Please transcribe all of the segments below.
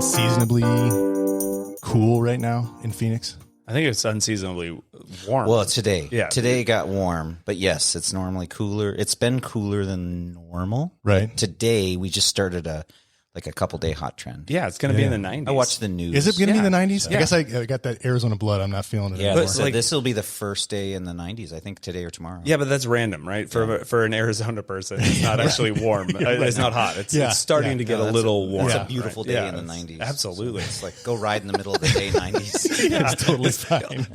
unseasonably cool right now in Phoenix? I think it's unseasonably warm. Well, today. Yeah. Today it got warm, but yes, it's normally cooler. It's been cooler than normal. Right. Today we just started a couple day hot trend. Yeah, it's going to be in the 90s. I watched the news. Is it going to be in the 90s? Yeah. I guess I got that Arizona blood. I'm not feeling it Yeah, anymore. so this will be the first day in the 90s, I think today or tomorrow. Yeah, but that's random, right? For an Arizona person, it's not actually warm. It's not hot. It's starting to get a little warm. It's a beautiful day in the 90s. Absolutely. So it's like go ride in the middle of the day 90s. It's totally fine.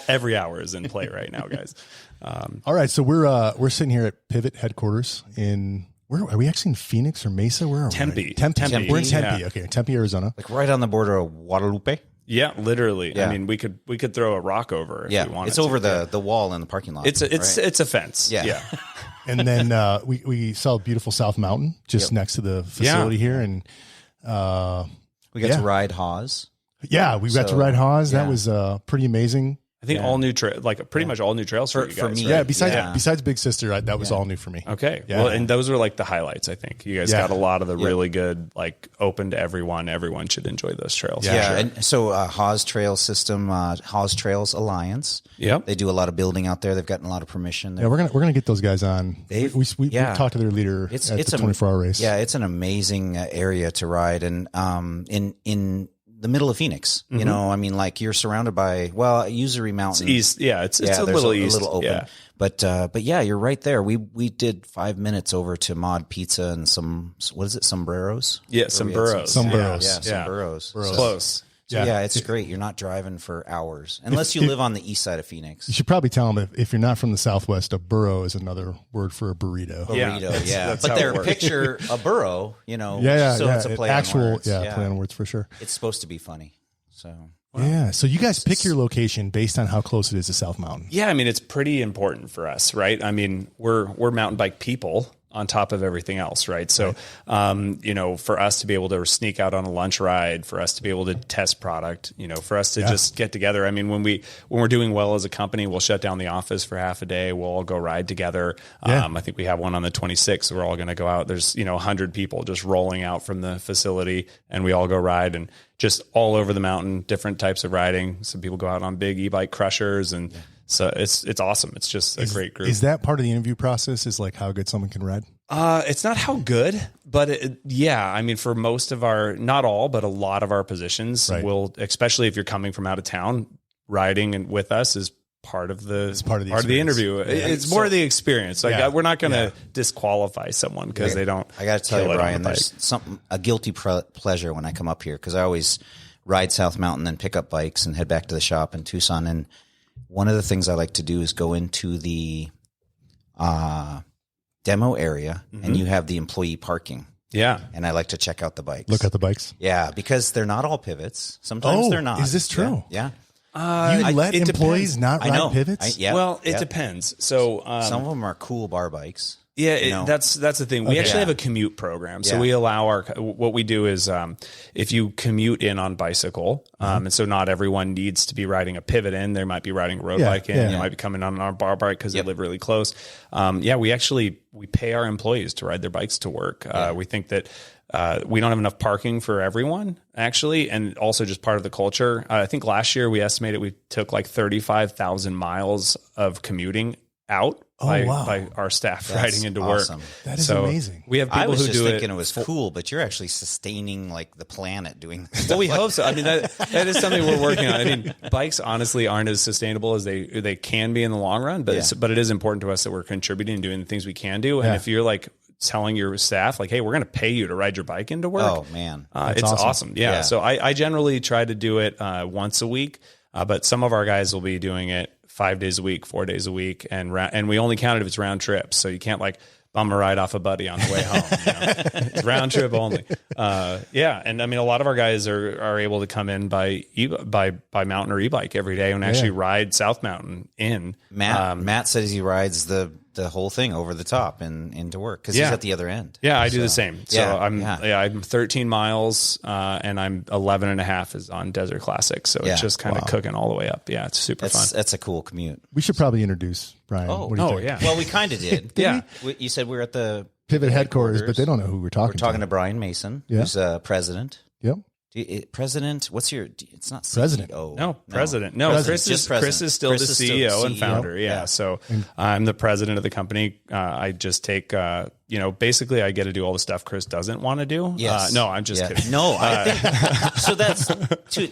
Every hour is in play right now, guys. All right, so we're sitting here at Pivot headquarters in. Where are we actually in Phoenix or Mesa? Where are we? Tempe. Tempe. We're in Tempe. Yeah. Okay, Tempe, Arizona. Like right on the border of Guadalupe. Yeah, literally. Yeah. I mean, we could throw a rock over if we wanted it's to. over the wall in the parking lot. It's a fence. Yeah. And then we saw beautiful South Mountain just next to the facility here, and we got to ride Hawes. Yeah, we got to ride Hawes. That was pretty amazing. I think all new pretty much all new trails for you guys. For me, right? Yeah, besides Big Sister, that was all new for me. Okay. Yeah. Well, and those are like the highlights, I think. You guys got a lot of the really good, like open to everyone. Everyone should enjoy those trails. Yeah. Sure. And so Hawes Trail System, Hawes Trails Alliance. Yep. They do a lot of building out there. They've gotten a lot of permission. Yeah, we're gonna get those guys on. We talked to their leader at the 24-hour race. Yeah, it's an amazing area to ride, and in the middle of Phoenix, you know, I mean, like you're surrounded by Usery Mountain. It's east, it's a little east, a little open. Yeah. But yeah, you're right there. We did 5 minutes over to Mod Pizza and what is it, Someburros? Yeah, Someburros. Someburros. Close. So yeah, it's great. You're not driving for hours unless you live on the east side of Phoenix. You should probably tell them if you're not from the Southwest, a burro is another word for a burrito. That's but their picture a burro, you know. So it's a play on words. Play on words for sure. It's supposed to be funny. So yeah. So you guys pick your location based on how close it is to South Mountain. Yeah, I mean it's pretty important for us, right? I mean we're mountain bike people on top of everything else, right? So, you know, for us to be able to sneak out on a lunch ride, for us to be able to test product, you know, for us to just get together. I mean, when we're doing well as a company, we'll shut down the office for half a day. We'll all go ride together. I think we have one on the 26th. We're all going to go out. There's, 100 people just rolling out from the facility, and we all go ride and just all over the mountain, different types of riding. Some people go out on big e-bike crushers and so it's awesome. It's just a great group. Is that part of the interview process? Is like how good someone can ride? It's not how good, but I mean, for most of not all, but a lot of our positions will, especially if you're coming from out of town, riding and with us is part of the interview. Yeah. It's more of the experience. Like we're not going to disqualify someone because they don't. I got to tell you, Brian, there's a guilty pleasure when I come up here because I always ride South Mountain, then pick up bikes and head back to the shop in Tucson. And one of the things I like to do is go into the demo area, and you have the employee parking. Yeah. And I like to check out the bikes. Look at the bikes. Yeah, because they're not all pivots. Sometimes they're not. Is this true? Yeah. You let employees not ride pivots? Well, it depends. So some of them are cool bar bikes. Yeah, that's the thing. We actually have a commute program. So we allow what we do is if you commute in on bicycle, and so not everyone needs to be riding a pivot in. They might be riding a road bike in. They might be coming on our bar bike because they live really close. We pay our employees to ride their bikes to work. We think that we don't have enough parking for everyone, actually, and also just part of the culture. I think last year we estimated we took like 35,000 miles of commuting out by our staff riding into awesome. work. That is amazing. We have people I was who just do thinking it was cool, but you're actually sustaining like the planet doing this. Well, we hope so. I mean, that is something we're working on. I mean, bikes honestly aren't as sustainable as they can be in the long run, but it is important to us that we're contributing and doing the things we can do. And if you're like telling your staff like, hey, we're going to pay you to ride your bike into work. Oh man. It's awesome. Yeah. So I generally try to do it once a week, but some of our guys will be doing it 5 days a week, 4 days a week. And we only count it if it's round trips. So you can't like bum a ride off a buddy on the way home. It's round trip only. And I mean, a lot of our guys are able to come in by mountain or e-bike every day and actually ride South Mountain in. Matt says he rides the whole thing over the top and into work because he's at the other end. Yeah, I do the same. So I'm 13 miles and I'm 11 and a half is on Desert Classic. So it's just kind of cooking all the way up. Yeah, it's super fun. That's a cool commute. We should probably introduce Brian. What do you think? Yeah. Well, we kind of did. Yeah. You said we were at the Pivot headquarters, but they don't know who we're talking to. We're talking to Bryan Mason, who's president. Yep. President? What's your? It's not President. CEO. No, president. No, President. Chris is still the CEO and founder. Yeah. So I'm the president of the company. I just take, basically I get to do all the stuff Chris doesn't want to do. Yes. No, I'm just kidding. No, I think so. That's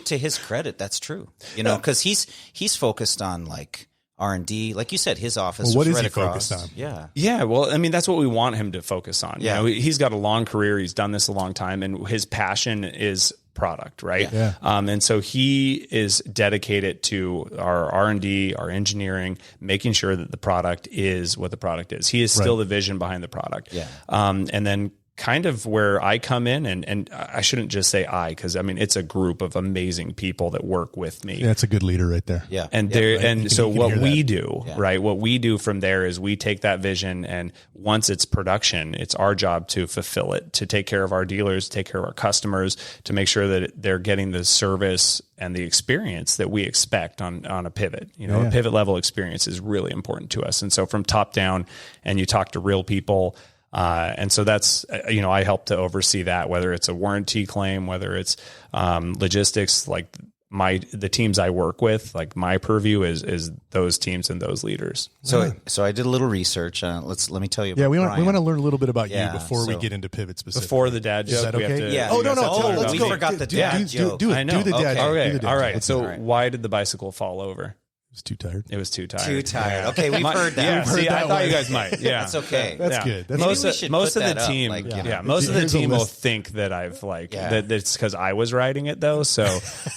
to his credit. That's true. Because he's focused on like R&D, like you said, his office. Well, what is right he across. focused on? Yeah. Yeah. Well, I mean, that's what we want him to focus on. Yeah. He's got a long career. He's done this a long time, and his passion is product, right? Yeah. And so he is dedicated to our R&D, our engineering, making sure that the product is what the product is. He is still the vision behind the product. Yeah. And then kind of where I come in, and I shouldn't just say I, because I mean it's a group of amazing people that work with me. Yeah, that's a good leader right there. Yeah. And so what we do, right? What we do from there is we take that vision, and once it's production, it's our job to fulfill it, to take care of our dealers, take care of our customers, to make sure that they're getting the service and the experience that we expect on a pivot. A pivot level experience is really important to us. And so from top down, and you talk to real people. And so that's, I help to oversee that, whether it's a warranty claim, whether it's logistics, like the teams I work with, like my purview is those teams and those leaders. So I did a little research. Let me tell you about we Bryan. want to learn a little bit about you before we get into pivot specifically. Before the dad joke, is that okay? Yeah. Oh, no. Let's We go. Forgot the dad joke. Do it. I know. Do the dad joke. Okay. Do the dad All joke. right. So why did the bicycle fall over? It was too tired. It was too tired. Too tired. Okay, we've heard that. Yeah, We've heard see, that I thought one. you guys might. Yeah, That's okay. That's good. That's Maybe we should most put of the that up, team, like, most of the Here's a team will list. think that I've that it's because I was riding it though. So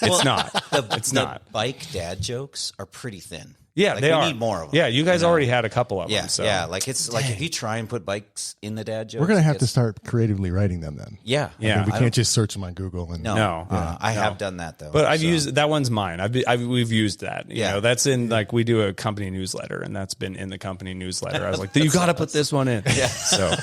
it's not. It's not. The bike dad jokes are pretty thin. Yeah, Like, they we are. need more of them. Yeah, you guys already had a couple of Yeah, them. So. yeah. Like it's like if you try and put bikes in the dad jokes, We're going to have it to gets- start creatively writing them then. Yeah, Yeah. We I can't just search them on Google. And No. I have done that though. But I've so. used that one's mine. We've used that. You Yeah. know, that's in like we do a company newsletter, and that's been in the company newsletter. I was like, you got to put this one in. Yeah. So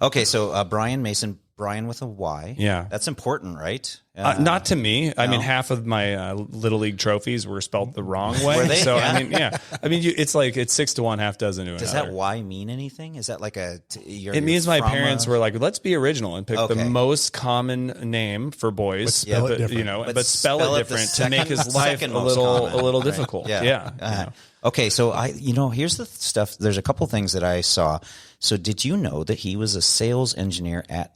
Okay, so Bryan Mason, Bryan with a Y. Yeah. That's important, right? not to me. I mean, half of my little league trophies were spelled the wrong way. Were they? So Yeah. I mean, yeah. I mean, it's like it's 6 to 1, half dozen to another. Does that Y mean anything? Is that like It means my parents were like, let's be original and pick the most common name for boys, spell it different. but spell it different to make his life a little difficult. Yeah. Okay, so here's the stuff. There's a couple things that I saw. So did you know that he was a sales engineer at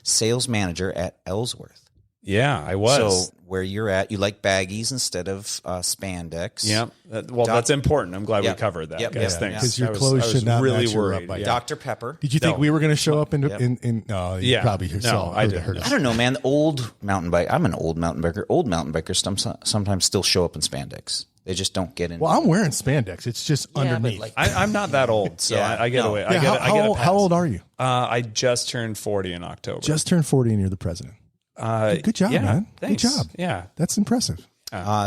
sales manager at Ellsworth? Yeah, I was. So where you're at, you like baggies instead of spandex. Yeah. That's important. I'm glad we covered that. Yep. Guys, Yeah. thanks. Because your I was clothes should not really match your worried. bike. Yeah. Dr. Pepper. Did you think we were going to show up in no, you Yeah. probably No, saw I heard didn't. us. I don't know, man. The old mountain bike. I'm an old mountain biker. Old mountain bikers sometimes still show up in spandex. They just don't get in. Well, I'm wearing spandex. It's just underneath. I'm not that old, so Yeah. I get No. away. Yeah, how old are you? I just turned 40 in October. Just turned 40 and you're the president. Good job, yeah, man. thanks. Good job. Yeah, That's impressive.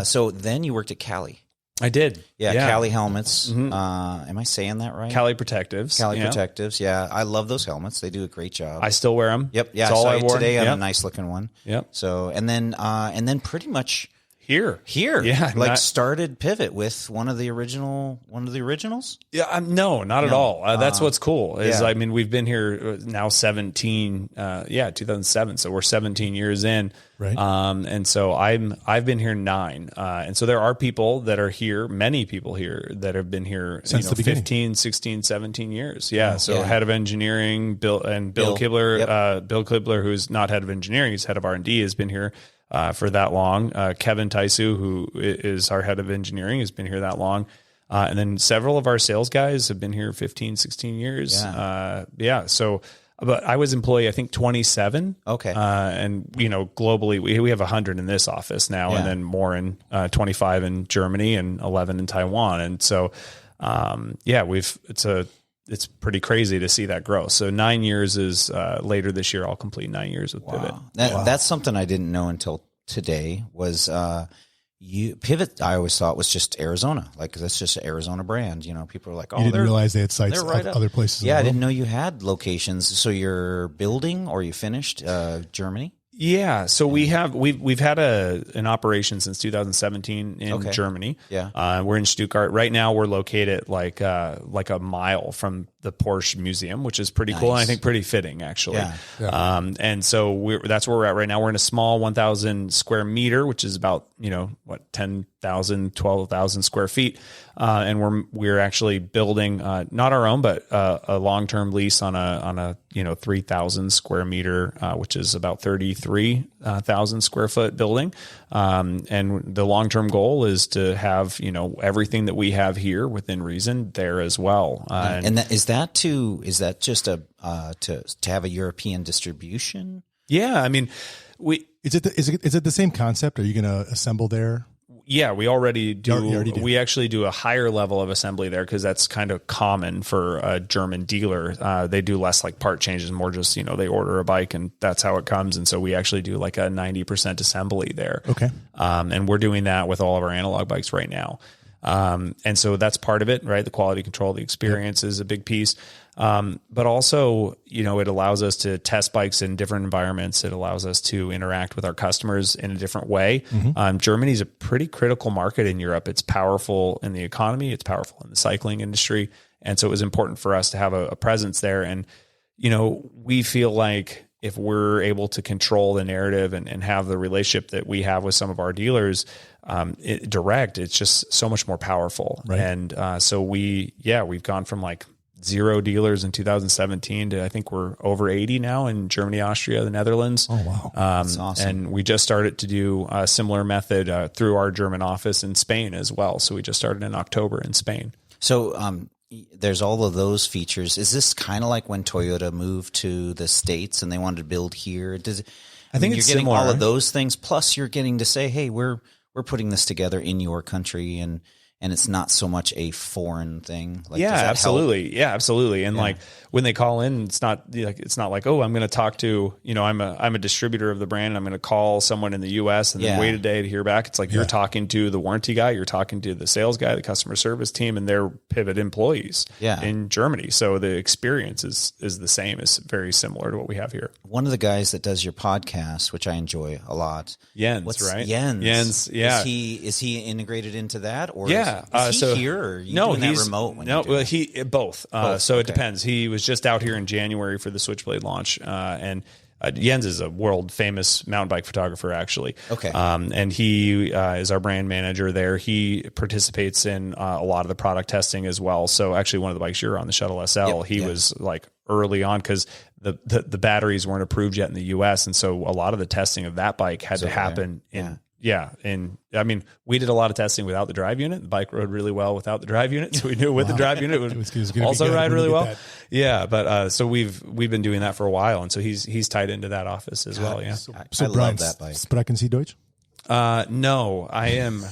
So then you worked at Cali. I did. Yeah, Cali helmets. Am I saying that right? Cali Protectives. Cali yeah. Protectives. Yeah, I love those helmets. They do a great job. I still wear them. Yep. Yeah. It's all so I wore today. I have Yep. a nice looking one. Yep. So and then pretty much Here. yeah, not- started Pivot with one of the originals. Yeah, no, not at all. That's what's cool. Is yeah. I mean, we've been here now 17. 2007. So we're 17 years in. Right. And so I've been here 9. And so there are people that are here, many people here that have been here Since the beginning. 15, 16, 17 years. Yeah. So Yeah. head of engineering, Bill Kibler, Bill Kibler, who's not head of engineering, he's head of R&D, has been here for that long. Kevin Taisu, who is our head of engineering, has been here that long. And then several of our sales guys have been here 15, 16 years. So, but I was employee, I think 27. Okay. And globally we have 100 in this office now, and then more in 25 in Germany and 11 in Taiwan. And so, it's pretty crazy to see that grow. So 9 years is later this year. I'll complete 9 years with Pivot. That's something I didn't know until today was Pivot. I always thought was just Arizona, like that's just an Arizona brand. People are like, oh, You didn't realize they had sites they're right up. other places. Yeah, I in the didn't know you had locations. So you're building or you finished Germany? Yeah, so we've had an operation since 2017 in Germany. Yeah. We're in Stuttgart right now. We're located like a mile from Porsche Museum, which is pretty cool. And I think pretty fitting, actually. And so that's where we're at right now. We're in a small 1,000 square meter, which is about, 10,000, 12,000 square feet. And we're actually building, not our own, but a long-term lease on a 3,000 square meter, which is about 33,000 square foot building. And the long-term goal is to have, everything that we have here within reason there as well. And is that just to have a European distribution? Yeah. I mean, is it the same concept? Are you going to assemble there? Yeah, we already do. You already do. We actually do a higher level of assembly there because that's kind of common for a German dealer. They do less like part changes, more just, they order a bike and that's how it comes. And so we actually do like a 90% assembly there. Okay. And we're doing that with all of our analog bikes right now. And so that's part of it, right? The quality control, the experience is a big piece. But also, it allows us to test bikes in different environments. It allows us to interact with our customers in a different way. Germany is a pretty critical market in Europe. It's powerful in the economy. It's powerful in the cycling industry. And so it was important for us to have a presence there. And, we feel like if we're able to control the narrative and have the relationship that we have with some of our dealers, it's just so much more powerful. Right. And, so we've gone from like 0 dealers in 2017 to I think we're over 80 now in Germany, Austria, the Netherlands. Oh, wow. That's awesome. And we just started to do a similar method through our German office in Spain as well. So we just started in October in Spain. So there's all of those features. Is this kind of like when Toyota moved to the States and they wanted to build here? I think you're getting all of those things. Plus you're getting to say, hey, we're putting this together in your country and it's not so much a foreign thing. Like, absolutely. Help? Yeah, absolutely. And like when they call in, it's not like, oh, I'm going to talk to, I'm a distributor of the brand and I'm going to call someone in the US and then wait a day to hear back. It's like you're talking to the warranty guy, you're talking to the sales guy, the customer service team, and their Pivot employees in Germany. So the experience is the same. It's very similar to what we have here. One of the guys that does your podcast, which I enjoy a lot. Jens, right? Jens. Yeah. Is he integrated into that or is he here or you doing that remote? Both. So it depends. He was just out here in January for the Switchblade launch. And Jens is a world famous mountain bike photographer, actually. Okay. And he is our brand manager there. He participates in a lot of the product testing as well. So actually one of the bikes you're on, the Shuttle SL, he was like early on because the batteries weren't approved yet in the US. And so a lot of the testing of that bike had to happen and I mean, we did a lot of testing without the drive unit. The bike rode really well without the drive unit, so we knew with the drive unit it would also ride really well. Yeah, but so we've been doing that for a while, and so he's tied into that office as well. Yeah, so I Brian, love that bike. Sprechen Sie Deutsch? No, I am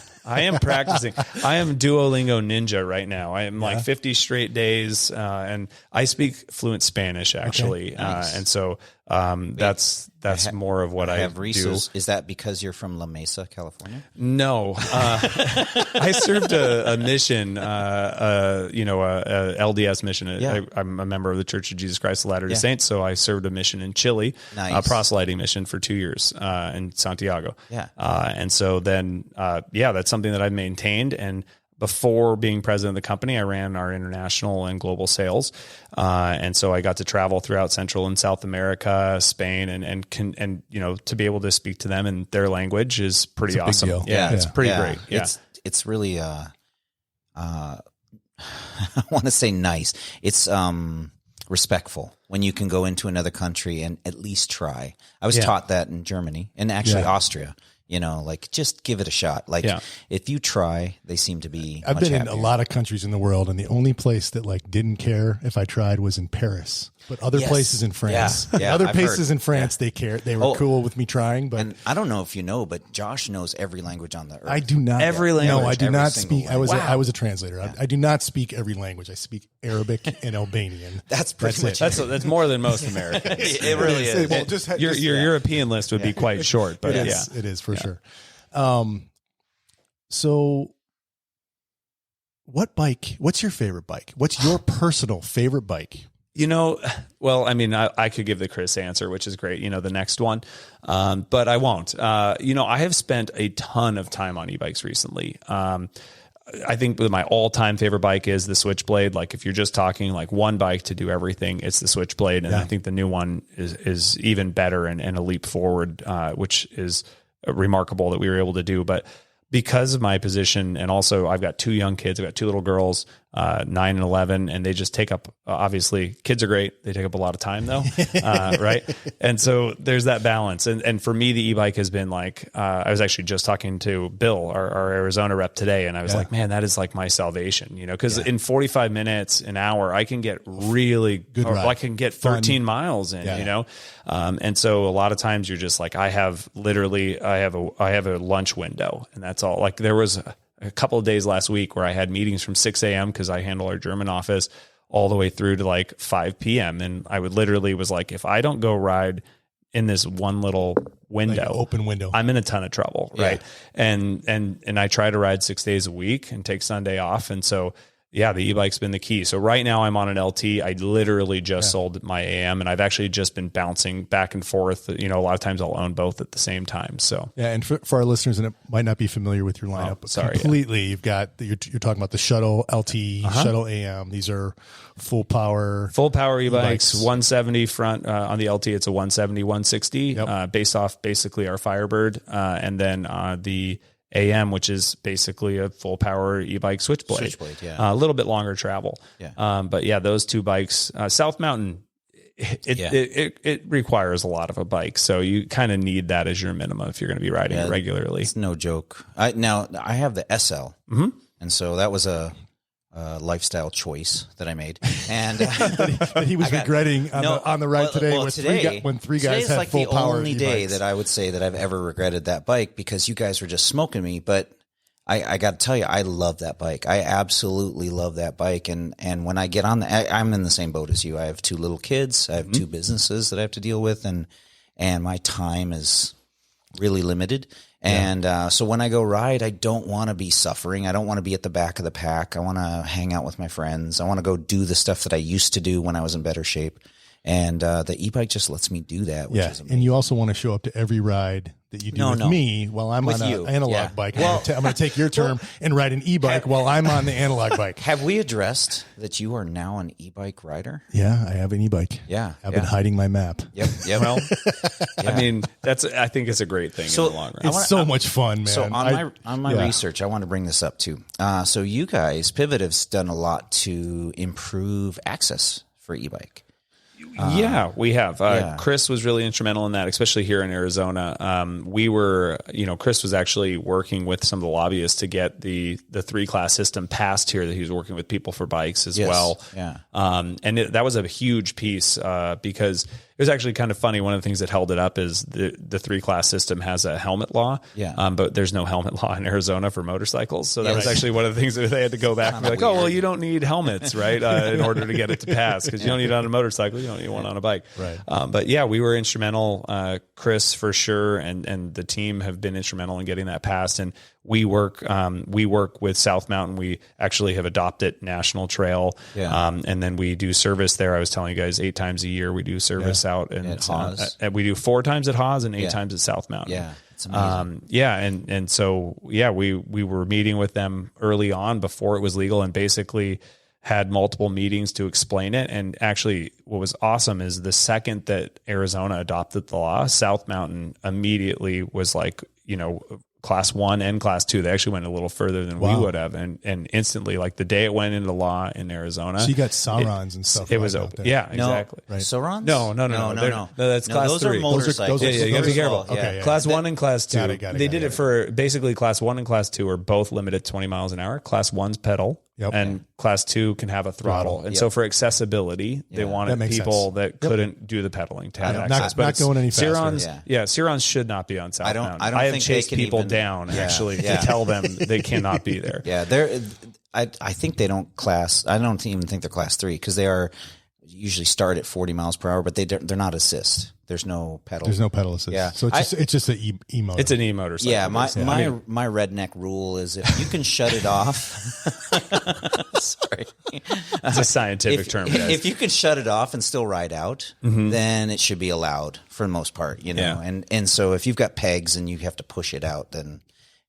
practicing. I am Duolingo ninja right now. I am like 50 straight days, and I speak fluent Spanish actually. Okay. Nice. And so that's more of what I have do. Is that because you're from La Mesa, California? No, I served a mission, a LDS mission. I'm a member of the Church of Jesus Christ of Latter-day Saints, so I served a mission in Chile, a proselyting mission for 2 years in Santiago. Yeah. And so then, that's something that I've maintained. And before being president of the company, I ran our international and global sales. And so I got to travel throughout Central and South America, Spain, and to be able to speak to them in their language is pretty awesome. Big deal. Yeah, it's pretty great. Yeah. It's really, I want to say nice. It's, respectful when you can go into another country and at least try. I was taught that in Germany and actually Austria. Just give it a shot. If you try, they seem to be. I've been in a lot of countries in the world, and the only place that didn't care if I tried was in Paris. But other places in France, other places in France, they cared. They were cool with me trying. But and I don't know if you know, but Josh knows every language on the earth. I do not. Every language. No, I do every not speak. Language. I was a translator. Yeah. I do not speak every language. I speak Arabic and Albanian. That's pretty much it. That's more than most Americans. It really is. Well, your European list would be quite short, but it is for sure. So what's your favorite bike? What's your personal favorite bike? Well, I mean, I could give the Chris answer, which is great, the next one. But I won't. I have spent a ton of time on e-bikes recently. I think my all-time favorite bike is the Switchblade. Like if you're just talking like one bike to do everything, it's the Switchblade. And I think the new one is even better and a leap forward, which is remarkable that we were able to do. But because of my position, and also I've got 2 young kids, I've got 2 little girls, 9 and 11, and they just take up, obviously kids are great. They take up a lot of time though. Right. And so there's that balance. And for me, the e-bike has been like, I was actually just talking to Bill, our Arizona rep today. And I was like, man, that is like my salvation, cause in 45 minutes, an hour, I can get really good. I can get 13 miles in, and so a lot of times you're just like, I have a lunch window, and that's all. Like there was a couple of days last week where I had meetings from 6 a.m. because I handle our German office all the way through to like 5 p.m. And I would literally was like, if I don't go ride in this one little window, like open window, I'm in a ton of trouble. Right. And I try to ride 6 days a week and take Sunday off. And so, the e-bike's been the key. So right now I'm on an LT. I literally just sold my AM, and I've actually just been bouncing back and forth. A lot of times I'll own both at the same time. So and for our listeners, and it might not be familiar with your lineup completely. You've got you're talking about the Shuttle LT, Shuttle AM. These are full power e-bikes, 170 front on the LT. It's a 170, 160 based off basically our Firebird, and then the AM, which is basically a full power e-bike Switchblade, a little bit longer travel. But those 2 bikes, South Mountain, it requires a lot of a bike. So you kind of need that as your minimum if you're going to be riding it regularly. It's no joke. I have the SL, and so that was a lifestyle choice that I made, and that he was regretting on the ride today. When 3 guys had like full power. The only day that I would say that I've ever regretted that bike, because you guys were just smoking me. But I got to tell you, I love that bike. I absolutely love that bike. And when I get on I'm in the same boat as you. I have 2 little kids. I have 2 businesses that I have to deal with, and my time is really limited. And so when I go ride, I don't want to be suffering. I don't want to be at the back of the pack. I want to hang out with my friends. I want to go do the stuff that I used to do when I was in better shape. And the e-bike just lets me do that, which is amazing. And you also want to show up to every ride that you do with me while I'm on an analog bike. Well, I'm going to take your term and ride an e-bike while I'm on the analog bike. Have we addressed that you are now an e-bike rider? Yeah, I have an e-bike. Yeah. I've been hiding my map. Yep. Well, I mean, I think it's a great thing in the long run. It's so much fun, man. So on my research, I want to bring this up too. So you guys, Pivot, have done a lot to improve access for e-bike. We have. Chris was really instrumental in that, especially here in Arizona. We were, Chris was actually working with some of the lobbyists to get the 3-class system passed here, that he was working with People for Bikes as well. Yeah. And that was a huge piece because it was actually kind of funny. One of the things that held it up is the 3-class system has a helmet law, but there's no helmet law in Arizona for motorcycles. So that was actually one of the things that they had to go back and be like, well, you don't need helmets, right, in order to get it to pass, because you don't need it on a motorcycle, you don't need one on a bike. Right. But we were instrumental, Chris for sure, and the team have been instrumental in getting that passed. And we work with South Mountain. We actually have adopted National Trail, and then we do service there. I was telling you guys 8 times a year we do service out in Hawes. We do 4 times at Hawes and 8 times at South Mountain. Yeah, it's amazing. And so we were meeting with them early on before it was legal, and basically had multiple meetings to explain it. And actually what was awesome is the second that Arizona adopted the law, South Mountain immediately was like, Class 1 and Class 2. They actually went a little further than we would have, and instantly, like the day it went into law in Arizona, so you got Saurons and stuff. It was open. Yeah, exactly. Right. Saurons? No. That's Class 3. Those are motorcycles. You have to be careful. Okay, Class 1 and Class 2. They did it for basically Class 1 and Class 2 are both limited 20 miles an hour. Class 1's pedal. And Class 2 can have a throttle. And so for accessibility, they wanted people that couldn't do the pedaling to have access. Not going any faster. Sirons should not be on South Mountain. I have chased people down actually to tell them they cannot be there. I think they don't class. I don't even think they're Class 3, because they are usually start at 40 miles per hour, but they're not assist. There's no pedal. There's no pedal assist. Yeah. So it's just an e-motor. It's an e-motorcycle. Yeah. My redneck rule is if you can shut it off. Sorry. It's a scientific term. Guys. If you can shut it off and still ride out, then it should be allowed for the most part, And so if you've got pegs and you have to push it out, then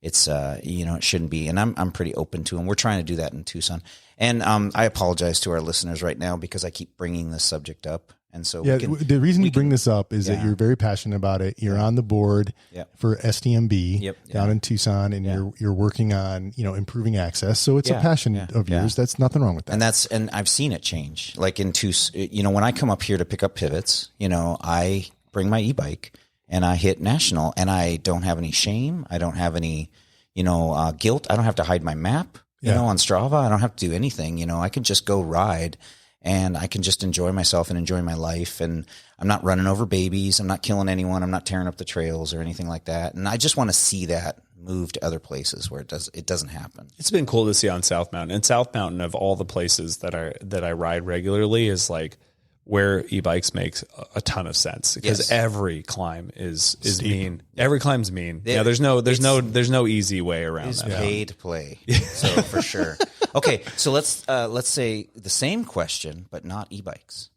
it's it shouldn't be. And I'm pretty open to them. We're trying to do that in Tucson. And I apologize to our listeners right now because I keep bringing this subject up. And so the reason you bring this up is that you're very passionate about it. You're on the board for SDMB down in Tucson, and you're working on improving access. So it's a passion of yours. That's nothing wrong with that. And I've seen it change. Like in Tucson, when I come up here to pick up pivots, I bring my e-bike and I hit national, and I don't have any shame. I don't have any guilt. I don't have to hide my map. On Strava, I don't have to do anything. I can just go ride. And I can just enjoy myself and enjoy my life. And I'm not running over babies. I'm not killing anyone. I'm not tearing up the trails or anything like that. And I just want to see that move to other places where it doesn't happen. It's been cool to see on South Mountain. And South Mountain, of all the places that I ride regularly, is like where e-bikes makes a ton of sense, because every climb is mean. Every climb's mean. There's no easy way around that. It's pay to play. So for sure. Okay, so let's say the same question, but not e-bikes.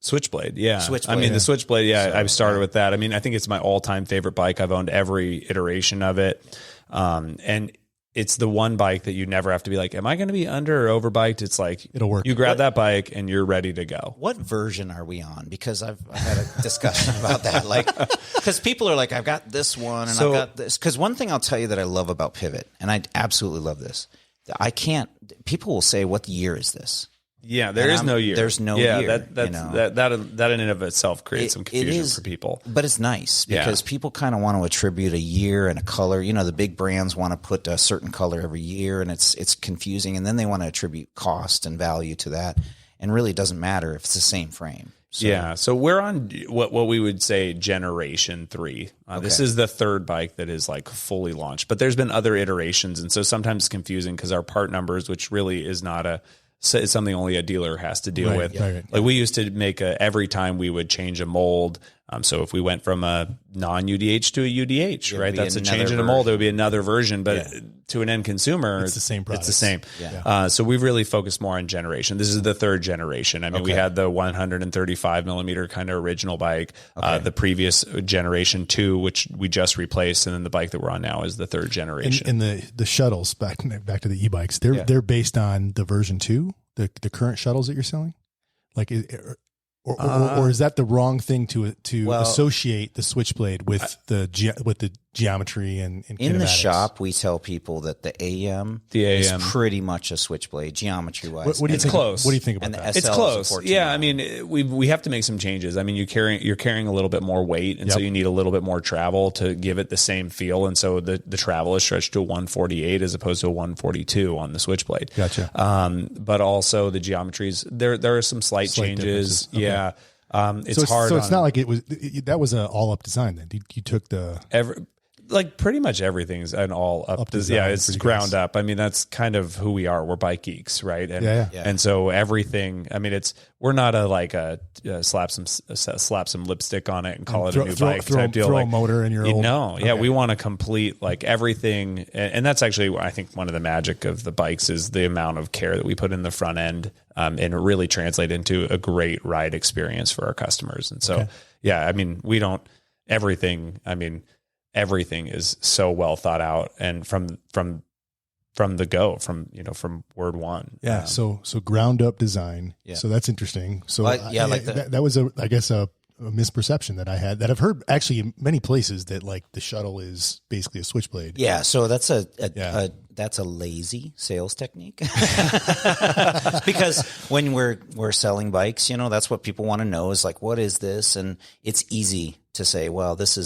Switchblade, the Switchblade, I started with that. I mean, I think it's my all-time favorite bike. I've owned every iteration of it, and it's the one bike that you never have to be like, am I going to be under or over biked? It's like, it'll work. You grab that bike and you're ready to go. What version are we on? Because I've had a discussion about that. Like, because people are like, I've got this one and I've got this. Because one thing I'll tell you that I love about Pivot, and I absolutely love this, people will say, what year is this? Yeah, there's no year. There's no year. That in and of itself creates some confusion for people. But it's nice because people kind of want to attribute a year and a color. The big brands want to put a certain color every year, and it's confusing. And then they want to attribute cost and value to that. And really, it doesn't matter if it's the same frame. So we're on what we would say generation 3. This is the third bike that is like fully launched. But there's been other iterations, and so sometimes it's confusing because our part numbers, which really is not it's something only a dealer has to deal with. Like we used to make every time we would change a mold. So if we went from a non-UDH to a UDH, right? That's a change in a mold. There would be another version, but to an end consumer, it's the same product. It's the same. So we've really focused more on generation. This is the third generation. I mean, we had the 135 millimeter kind of original bike, the previous generation 2, which we just replaced. And then the bike that we're on now is the third generation. And the shuttles back to the e-bikes, they're based on the version 2, the current shuttles that you're selling? Like, or is that the wrong thing to associate the Switchblade with the geometry and in the shop? We tell people that the AM is pretty much a Switchblade geometry wise. What do you think? Close. What do you think about that? It's close. Yeah, I mean, we have to make some changes. I mean, you're carrying a little bit more weight, and so you need a little bit more travel to give it the same feel. And so the travel is stretched to a 148 as opposed to a 142 on the Switchblade. Gotcha. But also the geometries, there are some slight changes. Okay. Yeah. It's hard. So it's not like that was an all up design then. You took like pretty much everything's an all up design. Yeah, it's ground up. I mean, that's kind of who we are. We're bike geeks, right? And and so everything. I mean, we're not slap some lipstick on it and call it a new bike type deal. Throw a motor in your old. No, we want to complete like everything, and that's actually I think one of the magic of the bikes is the amount of care that we put in the front end, and really translate into a great ride experience for our customers. And so I mean, we don't everything. I mean. Everything is so well thought out, and from the go, from word one. Yeah. So ground up design. Yeah. So that's interesting. So that was I guess a misperception that I had, that I've heard actually in many places, that like the shuttle is basically a Switchblade. Yeah. So that's that's a lazy sales technique because when we're selling bikes, that's what people want to know is like, what is this? And it's easy to say, well, this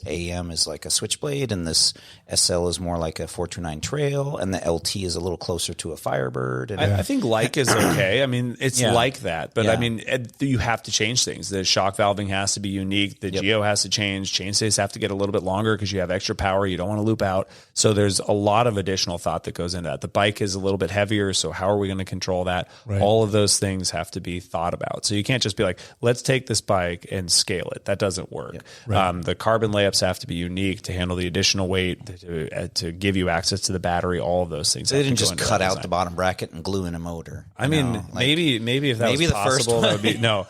AM is like a Switchblade, and this SL is more like a 429 Trail, and the LT is a little closer to a Firebird. And I think like is okay. I mean, it's like that, but I mean, you have to change things. The shock valving has to be unique. The geo has to change. Chainstays have to get a little bit longer because you have extra power. You don't want to loop out. So there's a lot of additional thought that goes into that. The bike is a little bit heavier, so how are we going to control that? Right. All of those things have to be thought about. So you can't just be like, let's take this bike and scale it. That doesn't work. work. Yep. Right. The carbon layups have to be unique to handle the additional weight, to give you access to the battery. All of those things. They didn't just cut out the bottom bracket and glue in a motor. I mean, maybe if that was possible, that would be no.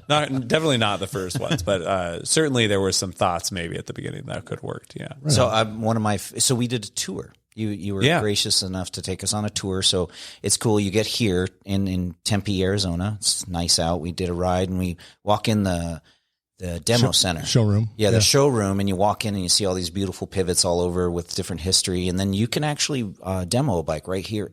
Definitely not the first ones, but certainly there were some thoughts maybe at the beginning that could work. Yeah. Right. So we did a tour. You were gracious enough to take us on a tour. So it's cool. You get here in Tempe, Arizona. It's nice out. We did a ride and we walk in the demo center. Showroom. Yeah, the showroom. And you walk in and you see all these beautiful pivots all over with different history. And then you can actually demo a bike right here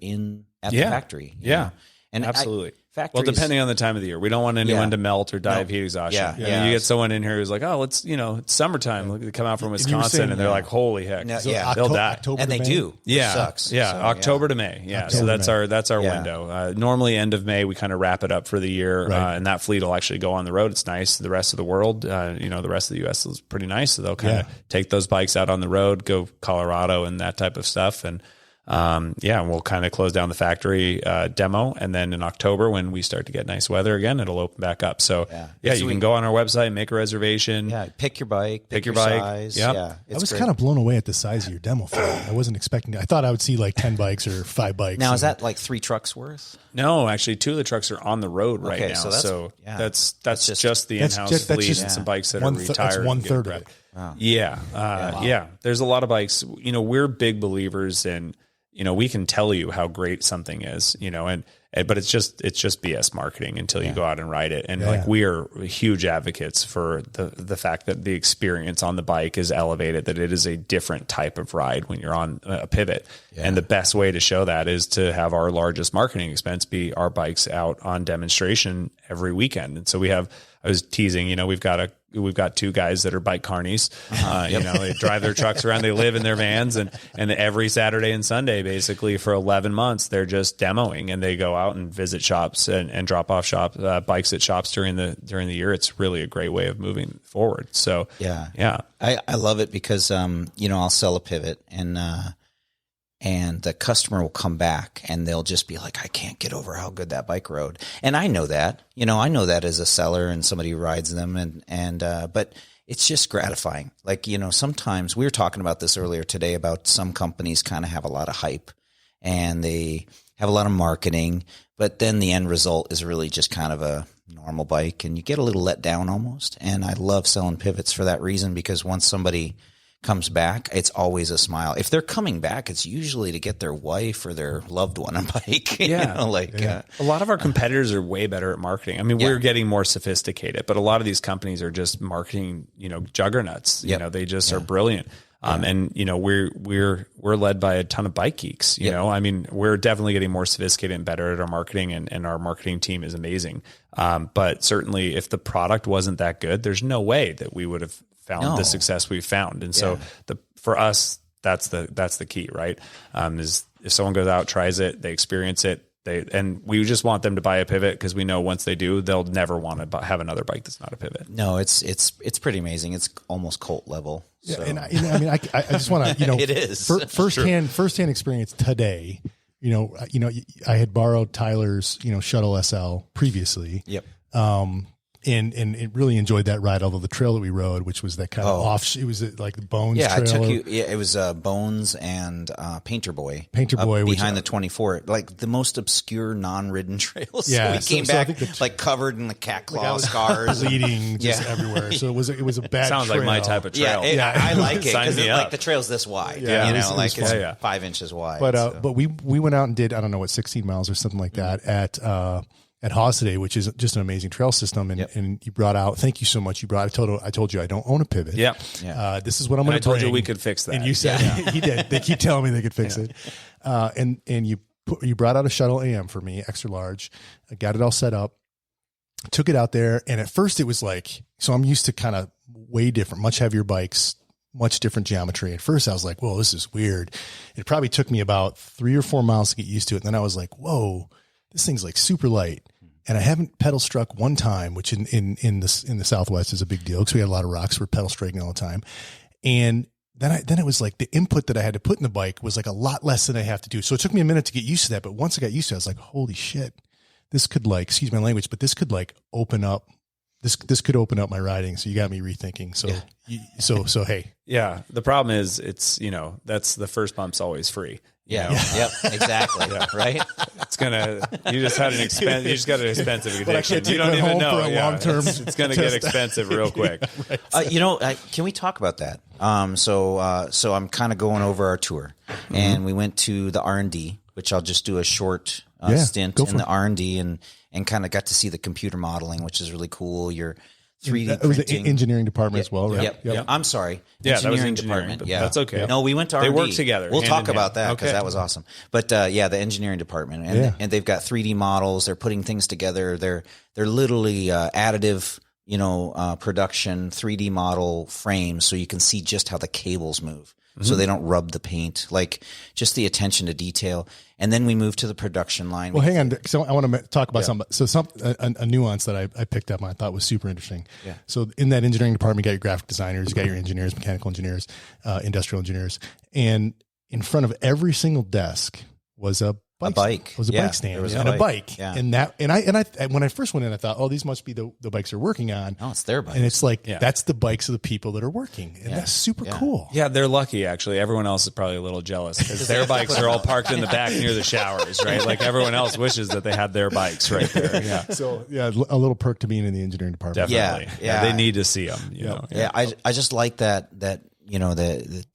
at the factory. Yeah. And absolutely. Well, depending on the time of the year, we don't want anyone to melt or die of heat exhaustion. You get someone in here who's like, "Oh, it's summertime." They come out from Wisconsin and they're like, "Holy heck, they'll die," October and they do. Yeah, sucks. Yeah, so, October to May. Yeah, so that's our window. Normally, end of May, we kind of wrap it up for the year, and that fleet will actually go on the road. It's nice. The rest of the world, the rest of the U.S. is pretty nice, so they'll kind of take those bikes out on the road, go Colorado and that type of stuff, and. We'll kind of close down the factory demo, and then in October when we start to get nice weather again, it'll open back up. So you can go on our website, make a reservation. Yeah, pick your bike, pick your size. Yep. Yeah, I was kind of blown away at the size of your demo fleet. I wasn't expecting. I thought I would see like 10 bikes or 5 bikes. Now is that like 3 trucks worth? No, actually 2 of the trucks are on the road right now. So that's just the in-house fleet and some bikes that are retired. That's 1/3 of it. Wow. Yeah. There's a lot of bikes. We're big believers in. We can tell you how great something is, but it's just BS marketing until you go out and ride it. And we are huge advocates for the fact that the experience on the bike is elevated, that it is a different type of ride when you're on a pivot. Yeah. And the best way to show that is to have our largest marketing expense be our bikes out on demonstration every weekend. And so I was teasing, we've got 2 guys that are bike carnies. They drive their trucks around. They live in their vans, and every Saturday and Sunday, basically for 11 months, they're just demoing, and they go out and visit shops and drop off bikes at shops during the year. It's really a great way of moving forward. So I love it because I'll sell a pivot and the customer will come back and they'll just be like, I can't get over how good that bike rode. And I know that, I know that as a seller and somebody who rides them but it's just gratifying. Like, sometimes we were talking about this earlier today about some companies kind of have a lot of hype and they have a lot of marketing, but then the end result is really just kind of a normal bike and you get a little let down almost. And I love selling pivots for that reason, because once somebody comes back, it's always a smile. If they're coming back, it's usually to get their wife or their loved one a bike. A lot of our competitors are way better at marketing. I mean, we're getting more sophisticated, but a lot of these companies are just marketing, juggernauts. They just are brilliant. And we're led by a ton of bike geeks. I mean, we're definitely getting more sophisticated and better at our marketing, and our marketing team is amazing. But certainly, if the product wasn't that good, there's no way that we would have found the success we've found. And so for us, that's the key, right? Is if someone goes out, tries it, they experience it, and we just want them to buy a pivot, because we know once they do, they'll never want to have another bike that's not a pivot. No, it's pretty amazing. It's almost cult level. Yeah, so. And I just want to, it is firsthand experience today. I had borrowed Tyler's, Shuttle SL previously. Yep. And it really enjoyed that ride. Although the trail that we rode, which was that kind of off, it was like the Bones. Yeah, trail. It was Bones and Painter Boy. Painter Boy behind the 24, like the most obscure non-ridden trails. Yeah, so we came back like covered in the cat claw scars, bleeding just everywhere. So it was a bad. Sounds trail. like my type of trail. I like it because like the trail's this wide. Yeah, it's 5 inches wide. But we went out and did 16 miles or something like that at Hawes today, which is just an amazing trail system. And you brought out, thank you so much. I told you I don't own a pivot. Yeah. This is what I'm going to bring. I told you we could fix that. And you said he did. They keep telling me they could fix it. And you brought out a Shuttle AM for me, extra large. I got it all set up, took it out there. And at first it was like, so I'm used to kind of way different, much heavier bikes, much different geometry. At first I was like, whoa, this is weird. It probably took me about 3 or 4 miles to get used to it. And then I was like, whoa, this thing's like super light. And I haven't pedal struck one time, which in the Southwest is a big deal because we had a lot of rocks. We're pedal striking all the time. And then it was like the input that I had to put in the bike was like a lot less than I have to do. So it took me a minute to get used to that. But once I got used to it, I was like, holy shit, this could like, excuse my language, but this could like open up this could open up my riding. So you got me rethinking. So, so hey. Yeah. The problem is it's, that's the first bump's always free. Yeah. Yep. Exactly. Right. It's you just got an expensive addiction. You don't even know. Long term. It's going to get expensive real quick. Can we talk about that? So I'm kind of going over our tour, and we went to the R&D, which I'll just do a short stint in the R&D and kind of got to see the computer modeling, which is really cool. Your 3D It was the engineering department as well, right? Yep. I'm sorry. Yeah, that was engineering. Yeah, that's okay. No, we went to R&D. They work together. We'll talk about that because that was awesome. But the engineering department, and they've got 3D models. They're putting things together. They're literally additive, production 3D model frames, so you can see just how the cables move. So they don't rub the paint, like just the attention to detail. And then we move to the production line. Well, hang on. So I want to talk about something. So a nuance that I picked up and I thought was super interesting. Yeah. So in that engineering department, you got your graphic designers, you got your engineers, mechanical engineers, industrial engineers. And in front of every single desk was a bike. It was a bike stand and a bike. Yeah. And I when I first went in, I thought, oh, these must be the bikes they're working on. No, it's their bikes. And it's like, that's the bikes of the people that are working. And that's super cool. Yeah, they're lucky, actually. Everyone else is probably a little jealous because their bikes are all parked in the back near the showers, right? Like everyone else wishes that they had their bikes right there. Yeah. So, a little perk to being in the engineering department. Definitely. Yeah. They need to see them. You know? I just like that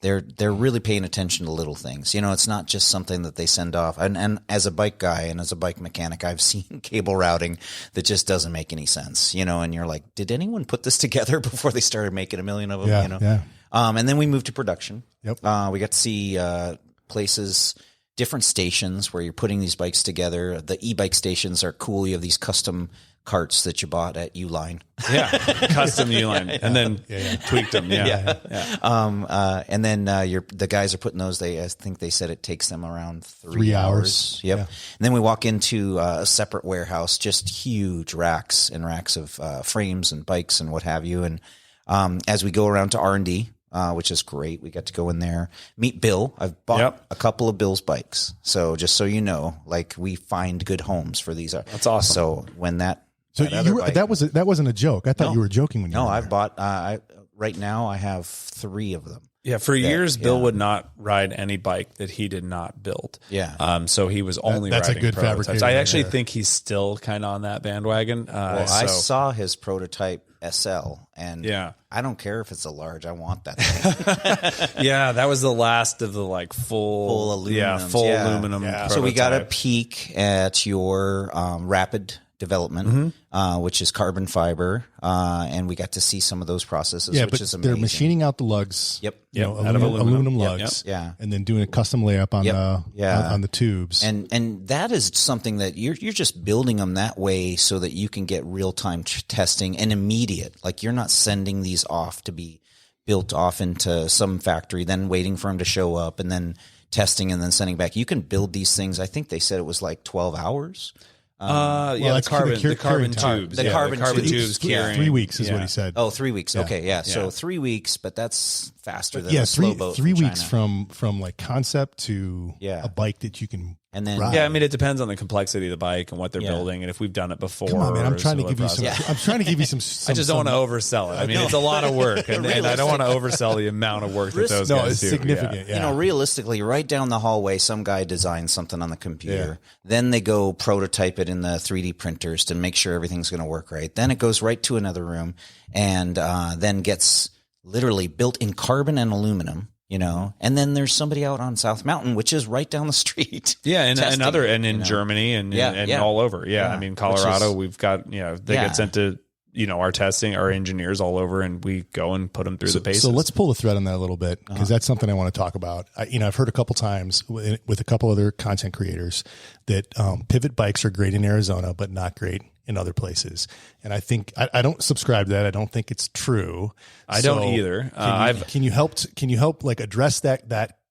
they're really paying attention to little things. It's not just something that they send off. And as a bike guy and as a bike mechanic, I've seen cable routing that just doesn't make any sense, and you're like, did anyone put this together before they started making a million of them? Yeah. And then we moved to production. Yep. We got to see places, different stations where you're putting these bikes together. The e-bike stations are cool. You have these custom carts that you bought at Uline. Yeah. Custom Uline. And then tweaked them. Yeah. And then the guys are putting those, I think they said it takes them around 3 hours. Yep. Yeah. And then we walk into a separate warehouse, just huge racks and racks of frames and bikes and what have you. And as we go around to R&D, which is great, we got to go in there, meet Bill. I've bought a couple of Bill's bikes. So just so you know, like we find good homes for these. That's awesome. So when that that wasn't a joke. I thought you were joking when you were I've bought right now I have 3 of them. Yeah, for years Bill would not ride any bike that he did not build. Yeah. So he was only that's riding a good prototypes. fabricator. I actually think he's still kind of on that bandwagon. I saw his prototype SL, and I don't care if it's a large. I want that thing. That was the last of the full aluminum. Aluminum. Yeah. So we got a peek at your rapid development, which is carbon fiber, and we got to see some of those processes, which is amazing. They're machining out the lugs. Yep. Out of aluminum lugs. Yeah. And then doing a custom layup on the tubes. And that is something that you're just building them that way so that you can get real time testing and immediate. Like you're not sending these off to be built off into some factory, then waiting for them to show up and then testing and then sending back. You can build these things. I think they said it was like 12 hours. The carbon tubes. The carbon tubes. 3 weeks is what he said. Oh, 3 weeks. Yeah. Okay, yeah. So 3 weeks, but that's faster than a slow boat. 3 weeks from like concept to a bike that you can and then ride. Yeah, I mean it depends on the complexity of the bike and what they're building and if we've done it before. Come on, man. I'm trying to give you some. I'm trying to give you some. I just don't want to oversell it. I mean, it's a lot of work, and I don't want to oversell the amount of work that those guys do. It's significant. Yeah. Realistically, right down the hallway, some guy designs something on the computer. Then they go prototype it in the 3D printers to make sure everything's going to work right. Then it goes right to another room and then gets literally built in carbon and aluminum. And then there's somebody out on South Mountain, which is right down the street. Yeah, and in Germany and all over. Yeah, I mean Colorado, we've got they get sent to our testing, our engineers all over, and we go and put them through the paces. So let's pull the thread on that a little bit because that's something I want to talk about. I've heard a couple times with a couple other content creators that pivot bikes are great in Arizona, but not great in other places. And I think I don't subscribe to that. I don't think it's true. I don't either. Can you help like address that?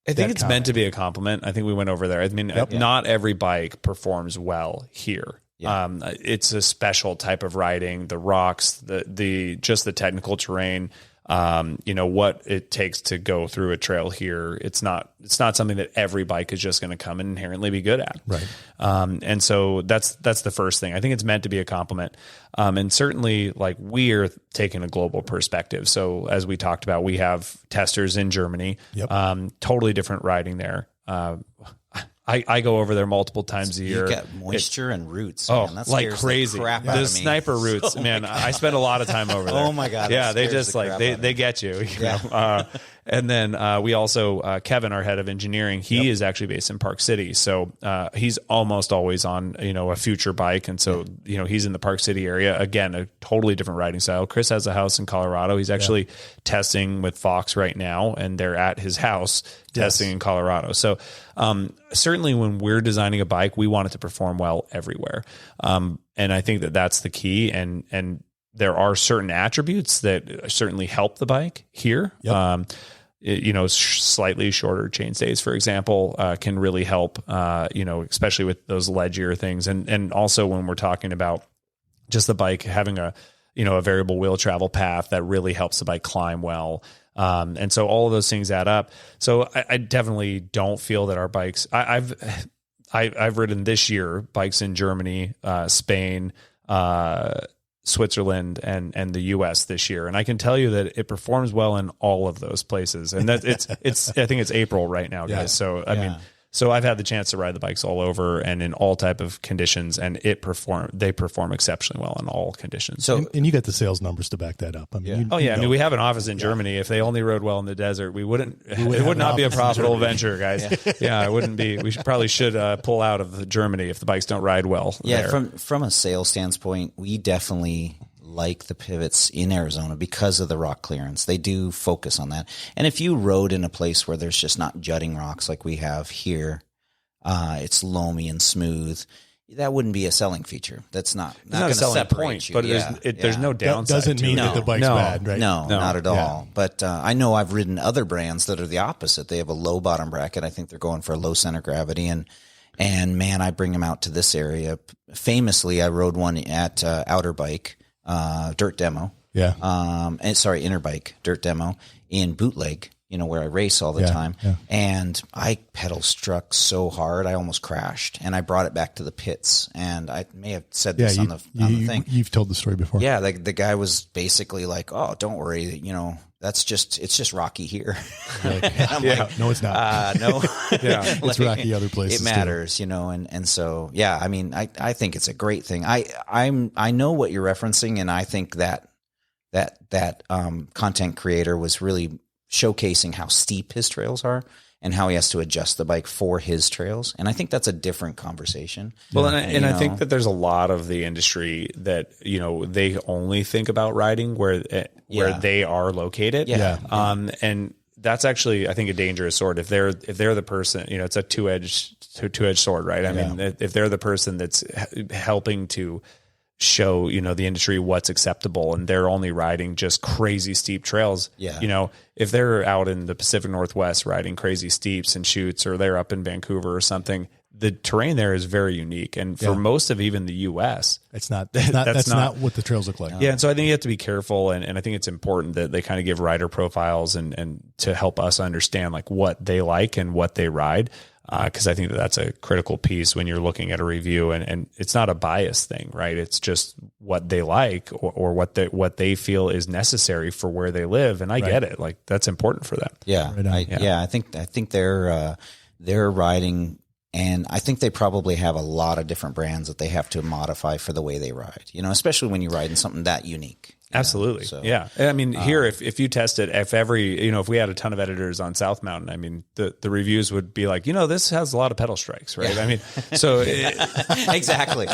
I think it's meant to be a compliment. I think we went over there. I mean, not every bike performs well here. Yeah. It's a special type of riding, the rocks, the technical terrain. what it takes to go through a trail here. It's not something that every bike is just going to come and inherently be good at. Right. And so that's the first thing. I think it's meant to be a compliment. And certainly like we're taking a global perspective. So as we talked about, we have testers in Germany, totally different riding there. I go over there multiple times a year. You get moisture and roots. Oh, man. That like scares crazy. The crap out of me. Sniper roots, man. I spend a lot of time over there. Oh my God. Yeah. They just like, they get you, know? And then, we also, Kevin, our head of engineering, he is actually based in Park City. So, he's almost always on, a future bike. And so, he's in the Park City area. Again, a totally different riding style. Chris has a house in Colorado. He's actually testing with Fox right now, and they're at his house testing in Colorado. So, certainly when we're designing a bike, we want it to perform well everywhere. And I think that that's the key. And there are certain attributes that certainly help the bike here. Slightly shorter chain stays, for example, can really help, especially with those ledgier things. And also when we're talking about just the bike having a variable wheel travel path that really helps the bike climb well. And so all of those things add up. So I definitely don't feel that our bikes, I've ridden this year bikes in Germany, Spain, Switzerland and the US this year. And I can tell you that it performs well in all of those places. And that it's I think it's April right now, guys. So, I mean, so I've had the chance to ride the bikes all over and in all type of conditions, and they perform exceptionally well in all conditions. So, and you got the sales numbers to back that up. I mean, I mean, we have an office in Germany. If they only rode well in the desert, it would not be a profitable venture, guys. It wouldn't be. We probably should pull out of Germany if the bikes don't ride well. From a sales standpoint, we definitely like the pivots in Arizona because of the rock clearance. They do focus on that. And if you rode in a place where there's just not jutting rocks like we have here, it's loamy and smooth, that wouldn't be a selling feature. That's not going to separate point, you. But there's no downside. That doesn't mean that the bike's bad, right? No, not at all. But I know I've ridden other brands that are the opposite. They have a low bottom bracket. I think they're going for a low center gravity. And man, I bring them out to this area. Famously, I rode one at Outer Bike, dirt demo. Inner bike, dirt demo in Bootleg, where I race all the time. And I pedal struck so hard, I almost crashed, and I brought it back to the pits. And I may have said this on the thing. You've told the story before. Yeah. The guy was basically like, "Oh, don't worry. It's just rocky here." I'm like, no, it's not. No, it's rocky other places. It matters, too. And so, I mean, I think it's a great thing. I know what you're referencing, and I think that content creator was really showcasing how steep his trails are and how he has to adjust the bike for his trails. And I think that's a different conversation. Well, and I think that there's a lot of the industry that, they only think about riding where they are located. And that's actually, I think, a dangerous sword. If they're the person, it's a two-edged sword, right? I mean, if they're the person that's helping to show, the industry what's acceptable, and they're only riding just crazy steep trails. If they're out in the Pacific Northwest riding crazy steeps and chutes, or they're up in Vancouver or something, the terrain there is very unique. And for most of even the US, that's not what the trails look like. Yeah. And so I think you have to be careful. And I think it's important that they kind of give rider profiles and to help us understand like what they like and what they ride. Because I think that's a critical piece when you're looking at a review, and it's not a bias thing, right? It's just what they like or what they feel is necessary for where they live. And I get it. Like, that's important for them. I think they're riding, and I think they probably have a lot of different brands that they have to modify for the way they ride, especially when you ride in something that unique. Absolutely. I mean, here, if you test it, if we had a ton of editors on South Mountain, I mean, the reviews would be like, this has a lot of pedal strikes, right? I mean, so exactly.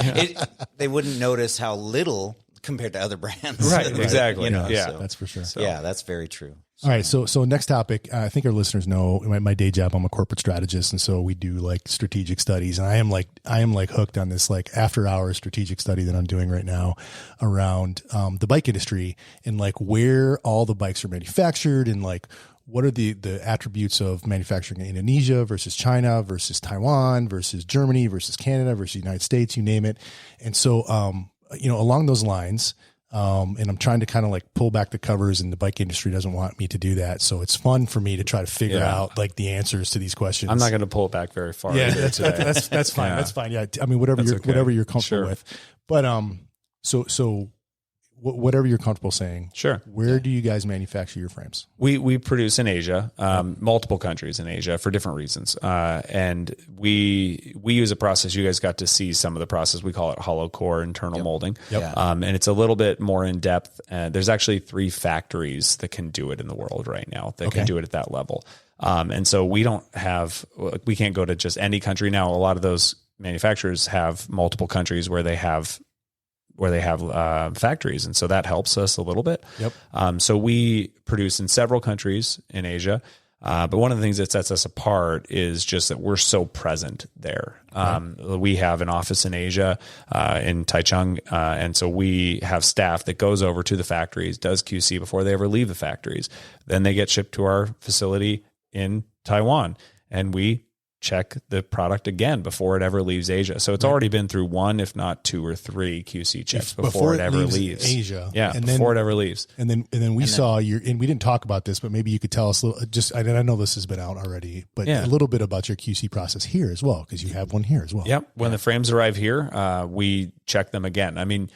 They wouldn't notice how little compared to other brands. Right. Exactly. So, that's for sure. So. Yeah, that's very true. All right. So next topic, I think our listeners know my day job. I'm a corporate strategist. And so we do like strategic studies, and I am like hooked on this like after hours strategic study that I'm doing right now around, the bike industry and like where all the bikes are manufactured and like, what are the attributes of manufacturing in Indonesia versus China versus Taiwan versus Germany versus Canada versus the United States, you name it. And so, along those lines, And I'm trying to kind of like pull back the covers, and the bike industry doesn't want me to do that. So it's fun for me to try to figure out like the answers to these questions. I'm not going to pull it back very far. Yeah, that's fine. Yeah. That's fine. Yeah. I mean, whatever you're comfortable with, but, so whatever you're comfortable saying. Sure. Where do you guys manufacture your frames? We produce in Asia, multiple countries in Asia for different reasons. And we use a process. You guys got to see some of the process. We call it hollow core internal molding. Yep. And it's a little bit more in depth. There's actually 3 factories that can do it in the world right now that can do it at that level. And so we can't go to just any country now. A lot of those manufacturers have multiple countries where they have factories. And so that helps us a little bit. Yep. So we produce in several countries in Asia. But one of the things that sets us apart is just that we're so present there. We have an office in Asia, in Taichung. And so we have staff that goes over to the factories, does QC before they ever leave the factories. Then they get shipped to our facility in Taiwan, and we check the product again before it ever leaves Asia. So it's already been through 1, if not 2 or 3 QC checks before it ever leaves Asia. Yeah. And before it ever leaves. And then we saw and we didn't talk about this, but maybe you could tell us a little, I know this has been out already, but a little bit about your QC process here as well, because you have one here as well. Yep. When the frames arrive here, we check them again. I mean,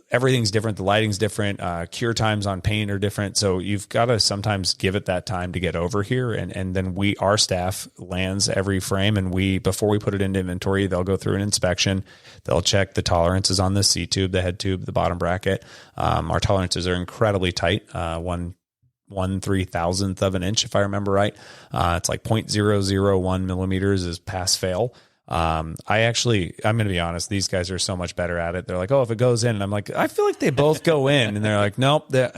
everything's different. The lighting's different. Cure times on paint are different. So you've got to sometimes give it that time to get over here. And then our staff lands every frame, and before we put it into inventory, they'll go through an inspection. They'll check the tolerances on the C tube, the head tube, the bottom bracket. Our tolerances are incredibly tight. 1/3,000th of an inch, if I remember right. It's like 0.001 millimeters is pass fail. I'm going to be honest, these guys are so much better at it. They're like, oh, if it goes in, and I'm like, I feel like they both go in, and they're like, nope. They're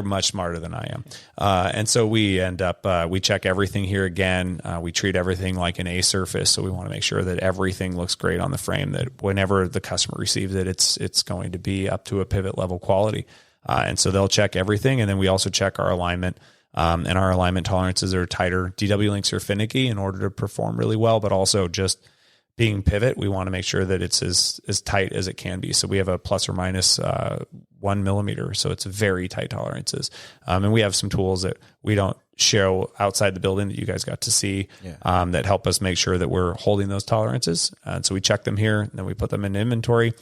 much smarter than I am. And so we end up, we check everything here again. We treat everything like an A surface. So we want to make sure that everything looks great on the frame, that whenever the customer receives it, it's going to be up to a pivot level quality. And so they'll check everything. And then we also check our alignment. And our alignment tolerances are tighter. DW links are finicky in order to perform really well, but also just being pivot, we want to make sure that it's as tight as it can be. So we have a plus or minus 1 millimeter. So it's very tight tolerances. And we have some tools that we don't show outside the building that you guys got to see that help us make sure that we're holding those tolerances. And so we check them here, and then we put them in inventory.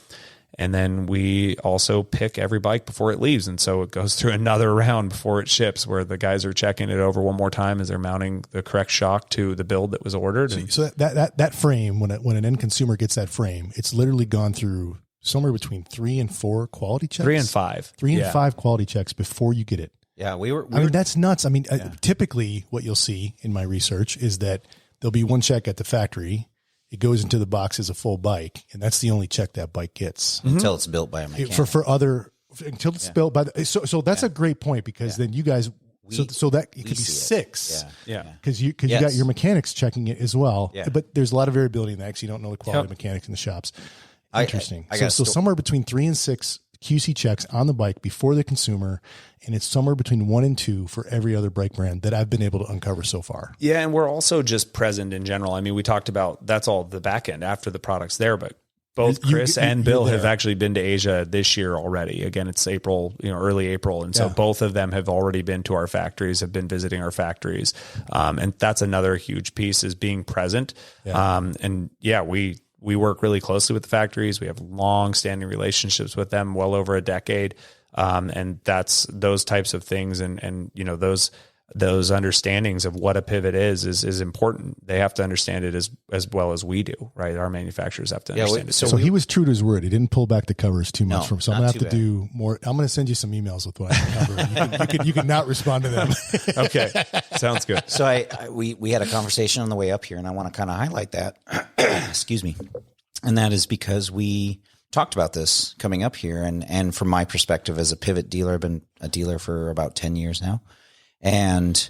And then we also pick every bike before it leaves. And so it goes through another round before it ships, where the guys are checking it over one more time as they're mounting the correct shock to the build that was ordered. So that frame, when an end consumer gets that frame, it's literally gone through somewhere between 3 and 4 quality checks. 3 and 5. 3 and 5 quality checks before you get it. Yeah, I mean, that's nuts. I mean, typically what you'll see in my research is that there'll be one check at the factory. It goes into the box as a full bike, and that's the only check that bike gets until it's built by a mechanic. Until it's built by so that's a great point, because then you guys so that it could be 6, because you got your mechanics checking it as well. But there's a lot of variability in that, because you don't know the quality of mechanics in the shops. Interesting. So somewhere between 3 and 6 QC checks on the bike before the consumer, and it's somewhere between 1 and 2 for every other bike brand that I've been able to uncover so far. Yeah, and we're also just present in general. I mean, we talked about that's all the back end after the product's there, but both Chris and Bill have actually been to Asia this year already. Again, it's April, early April, and so both of them have already been to our factories, have been visiting our factories, and that's another huge piece, is being present. We work really closely with the factories. We have long-standing relationships with them, well over a decade. And that's those types of things. And those understandings of what a pivot is important. They have to understand it as well as we do, right? Our manufacturers have to understand it. So he was true to his word. He didn't pull back the covers too much from. So I'm going to have to do more. I'm going to send you some emails with what I cover. You can not respond to them. Okay. Sounds good. So we had a conversation on the way up here, and I want to kind of highlight that. Excuse me. And that is because we talked about this coming up here. And from my perspective as a pivot dealer, I've been a dealer for about 10 years now. And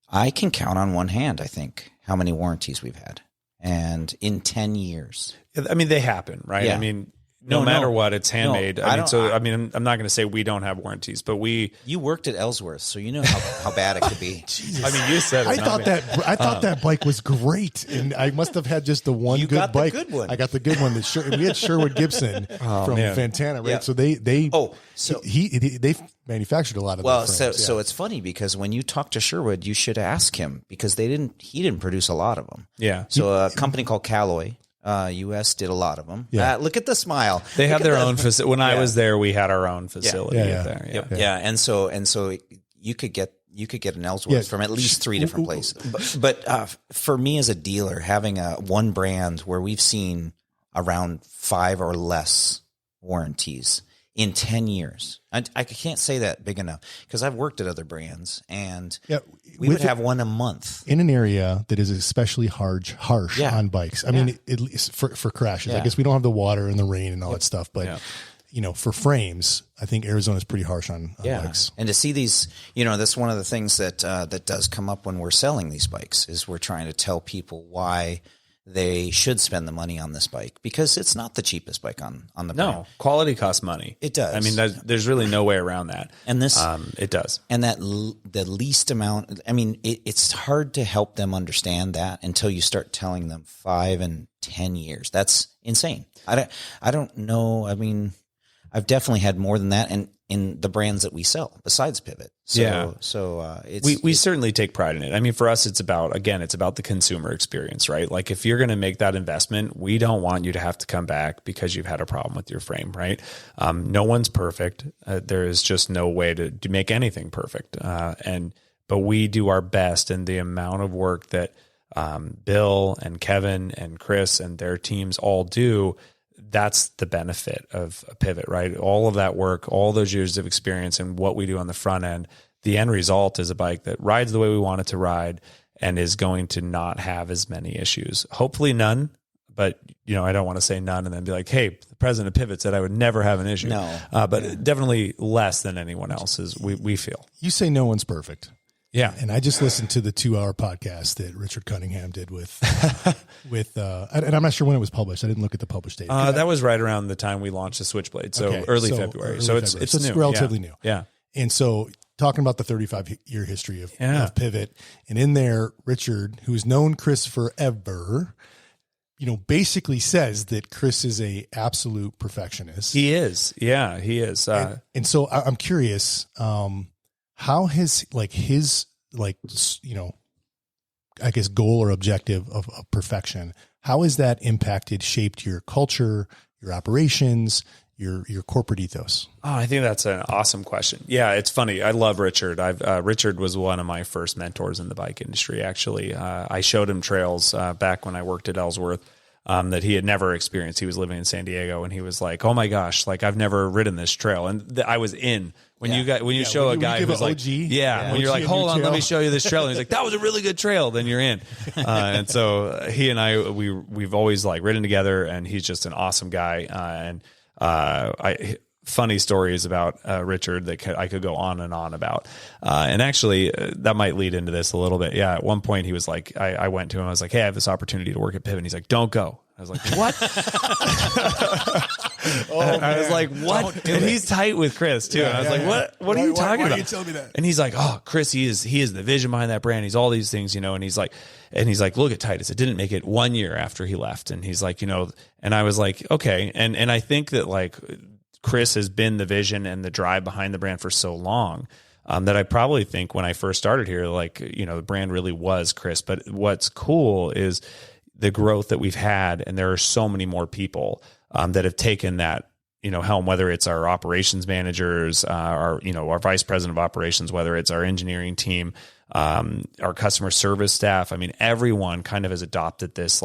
I can count on one hand, I think, how many warranties we've had. And in 10 years. I mean, they happen, right? Yeah. I mean, no matter what, it's handmade. I'm not going to say we don't have warranties, but you worked at Ellsworth, so you know how bad it could be. Jesus. I mean, you said it. I thought that bike was great, and I must have had just the one you good got bike. The good one. I got the good one. We had Sherwood Gibson from Fantana, right? Yeah. So they manufactured a lot of. Well, so it's funny because when you talk to Sherwood, you should ask him because he didn't produce a lot of them. Yeah. So a company called Calloy. US did a lot of them. Yeah. Look at the smile. They have their own facility. When I was there, we had our own facility there. Yeah. And so you could get an Ellsworth from at least 3 different places. But for me as a dealer, having one brand where we've seen around 5 or less warranties in 10 years, I can't say that big enough because I've worked at other brands and we would have one a month in an area that is especially harsh on bikes. I mean, at least for crashes. I guess we don't have the water and the rain and all that stuff, but for frames, I think Arizona's pretty harsh on bikes. And to see these, that's one of the things that does come up when we're selling these bikes is we're trying to tell people why they should spend the money on this bike because it's not the cheapest bike on the brand. No, quality costs money. It does. I mean, there's really no way around that. And this, it does. And that the least amount. I mean, it's hard to help them understand that until you start telling them 5 and 10 years. That's insane. I don't know. I mean, I've definitely had more than that, and in the brands that we sell besides Pivot. We certainly take pride in it. I mean, for us, it's about the consumer experience, right? Like if you're going to make that investment, we don't want you to have to come back because you've had a problem with your frame, right? No one's perfect. There is just no way to make anything perfect. But we do our best, and the amount of work that Bill and Kevin and Chris and their teams all do, that's the benefit of a Pivot, right? All of that work, all those years of experience and what we do on the front end, the end result is a bike that rides the way we want it to ride and is going to not have as many issues. Hopefully none, but I don't want to say none and then be like, hey, the president of Pivot said I would never have an issue. No. But definitely less than anyone else's, we feel. You say no one's perfect. Yeah. And I just listened to the 2-hour podcast that Richard Cunningham did with, and I'm not sure when it was published. I didn't look at the published date. That was right around the time we launched the Switchblade. So early February. So it's new. Relatively new. Yeah. And so talking about the 35-year history of Pivot, and in there, Richard, who's known Chris forever, basically says that Chris is a absolute perfectionist. He is. Yeah, he is. And so I'm curious, how has his I guess goal or objective of perfection, how has that shaped your culture, your operations, your corporate ethos? Oh, I think that's an awesome question. Yeah, it's funny. I love Richard. Richard was one of my first mentors in the bike industry. Actually, I showed him trails back when I worked at Ellsworth that he had never experienced. He was living in San Diego, and he was like, "Oh my gosh, I've never ridden this trail." And I was in. When you show a guy who's like, when you're like, hold on, let me show you this trail. And he's like, that was a really good trail. Then you're in. And so he and I, we've always ridden together, and he's just an awesome guy. Funny stories about Richard that I could go on and on about. And actually that might lead into this a little bit. Yeah. At one point he was like, I went to him. I was like, hey, I have this opportunity to work at Pivot. And he's like, don't go. I was like, what? I was like, what? And he's tight with Chris too. And I was like, what are you talking about? Why are you telling me that? And he's like, oh, Chris, he is the vision behind that brand. He's all these things, and he's like, look at Titus. It didn't make it 1 year after he left. And he's like, and I was like, okay. And I think that Chris has been the vision and the drive behind the brand for so long. That I probably think when I first started here, the brand really was Chris. But what's cool is the growth that we've had, and there are so many more people that have taken that helm, whether it's our operations managers, our vice president of operations, whether it's our engineering team, our customer service staff. I mean, everyone kind of has adopted this.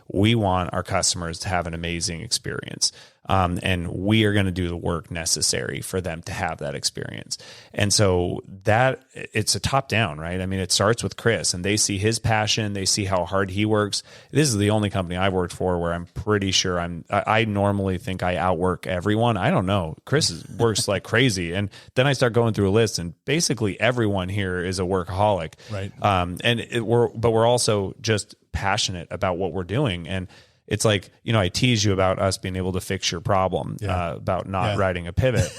We want our customers to have an amazing experience. And we are going to do the work necessary for them to have that experience. And so it's a top down, right? I mean, it starts with Chris, and they see his passion. They see how hard he works. This is the only company I've worked for where I'm pretty sure I normally think I outwork everyone. I don't know. Chris works like crazy. And then I start going through a list, and basically everyone here is a workaholic. Right. But we're also just passionate about what we're doing. And it's like, I tease you about us being able to fix your problem, about not riding a pivot.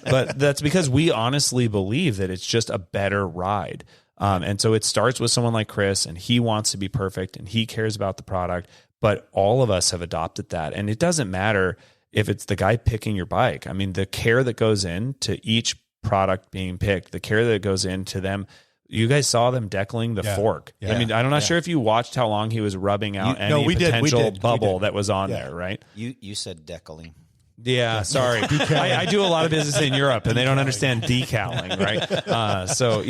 But that's because we honestly believe that it's just a better ride. And so it starts with someone like Chris, and he wants to be perfect and he cares about the product, but all of us have adopted that. And it doesn't matter if it's the guy picking your bike. I mean, the care that goes into each product being picked, the care that goes into them. You guys saw them decaling the fork. Yeah. I mean, I'm not sure if you watched how long he was rubbing out any potential bubble that was on there, right? You said decaling. Yeah, sorry. I do a lot of business in Europe, and they don't understand decaling, right? So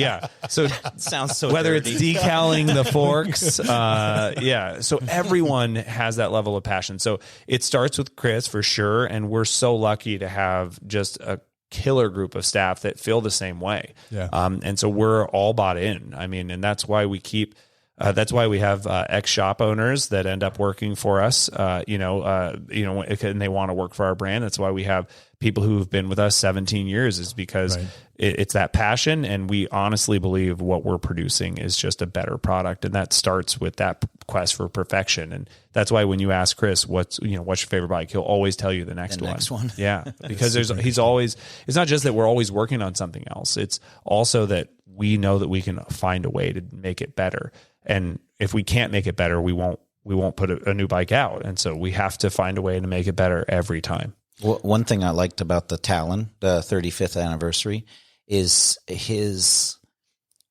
sounds so whether dirty. it's decaling the forks, So everyone has that level of passion. So it starts with Chris for sure, and we're so lucky to have just a killer group of staff that feel the same way. Yeah. And so we're all bought in. I mean, and that's why we keep. That's why we have ex-shop owners that end up working for us, and they want to work for our brand. That's why we have people who've been with us 17 years, is because it's that passion. And we honestly believe what we're producing is just a better product. And that starts with that quest for perfection. And that's why when you ask Chris, what's your favorite bike, he'll always tell you the next one. Yeah. Because he's always, it's not just that we're always working on something else. It's also that we know that we can find a way to make it better. And if we can't make it better, we won't put a new bike out. And so we have to find a way to make it better every time. Well, one thing I liked about the Talon, the 35th anniversary, is his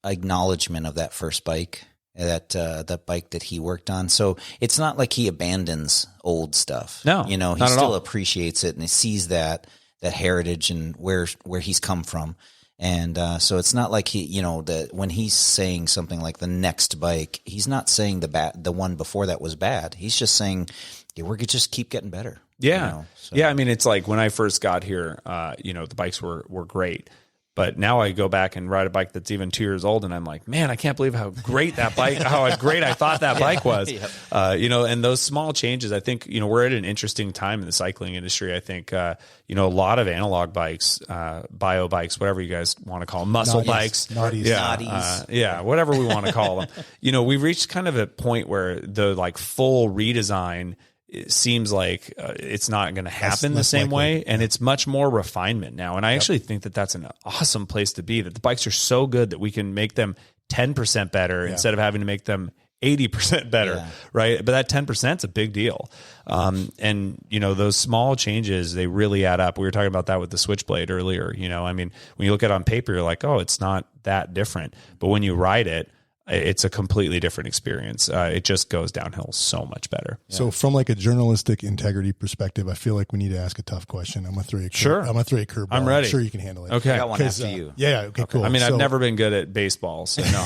acknowledgement of that first bike, that bike that he worked on. So it's not like he abandons old stuff. No, he still appreciates it, and he sees that heritage and where he's come from. And so it's not like that when he's saying something like the next bike, he's not saying the one before that was bad. He's just saying, we could just keep getting better. Yeah. Yeah. I mean, it's like when I first got here, the bikes were great. But now I go back and ride a bike that's even 2 years old, and I'm like, man, I can't believe how great that bike, how great I thought that bike was. And those small changes, I think, we're at an interesting time in the cycling industry. I think, a lot of analog bikes, bio bikes, whatever you guys want to call them, muscle bikes, naughties, whatever we want to call them. We've reached kind of a point where the full redesign, it seems like it's not going to happen the same way, and it's much more refinement now. And I actually think that that's an awesome place to be, that the bikes are so good that we can make them 10% better instead of having to make them 80% better, right? But that 10% is a big deal. And those small changes, they really add up. We were talking about that with the Switchblade earlier. I mean, when you look at it on paper, you're like, oh, it's not that different. But when you ride it, it's a completely different experience. It just goes downhill so much better. Yeah. So from a journalistic integrity perspective, I feel like we need to ask a tough question. I'm going to throw you a curveball. I'm ready. I'm sure you can handle it. Okay. I got one after you. Okay, cool. I mean, I've never been good at baseball, so no,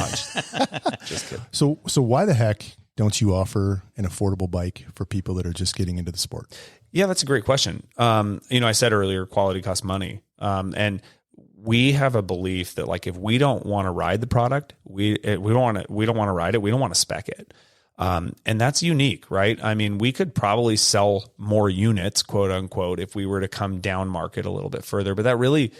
just kidding. So why the heck don't you offer an affordable bike for people that are just getting into the sport? Yeah, that's a great question. I said earlier, quality costs money. And we have a belief that if we don't want to ride the product, we don't want to ride it. We don't want to spec it. And that's unique, right? I mean, we could probably sell more units, quote unquote, if we were to come down market a little bit further, but that really,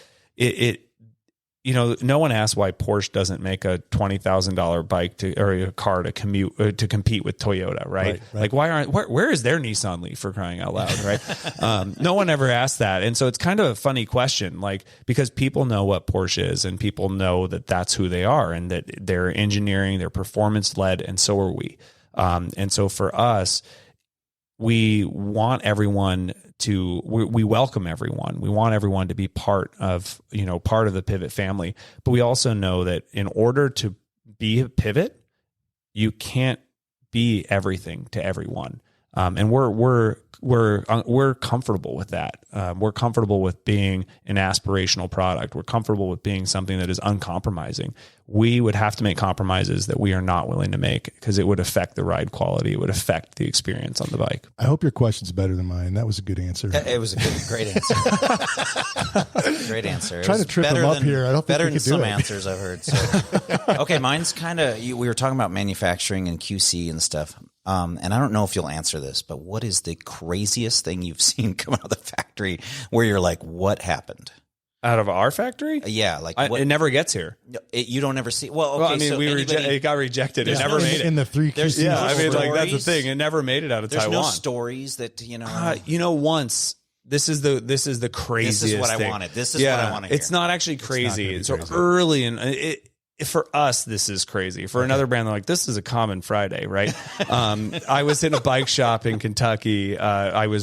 no one asks why Porsche doesn't make a $20,000 bike or a car to compete with Toyota, right? Like where is their Nissan Leaf, for crying out loud, right? No one ever asked that. And so it's kind of a funny question, because people know what Porsche is, and people know that that's who they are, and that they're engineering, they're performance led, and so are we. And so for us, we want everyone we welcome everyone. We want everyone to be part of the Pivot family, but we also know that in order to be a Pivot, you can't be everything to everyone. And we're comfortable with that. We're comfortable with being an aspirational product. We're comfortable with being something that is uncompromising. We would have to make compromises that we are not willing to make, because it would affect the ride quality. It would affect the experience on the bike. I hope your question's better than mine. That was a good answer. It was a great answer. Great answer. Trying to trip him up here. I don't think better than some answers I've heard. So. Okay, mine's kind of. We were talking about manufacturing and QC and stuff. And I don't know if you'll answer this, but what is the craziest thing you've seen come out of the factory where you're like, what happened? Out of our factory? Yeah, like it never gets here. You don't ever see. Well, okay, it got rejected. It never made it in the 3 QC. Yeah, I mean, like that's the thing. It never made it out of Taiwan. There's no stories that once. This is the craziest. This is what thing. I wanted. This is what I want to hear. It's not actually crazy. It's so early and for us, this is crazy. For another brand, they're like, this is a common Friday, right? I was in a bike shop in Kentucky. I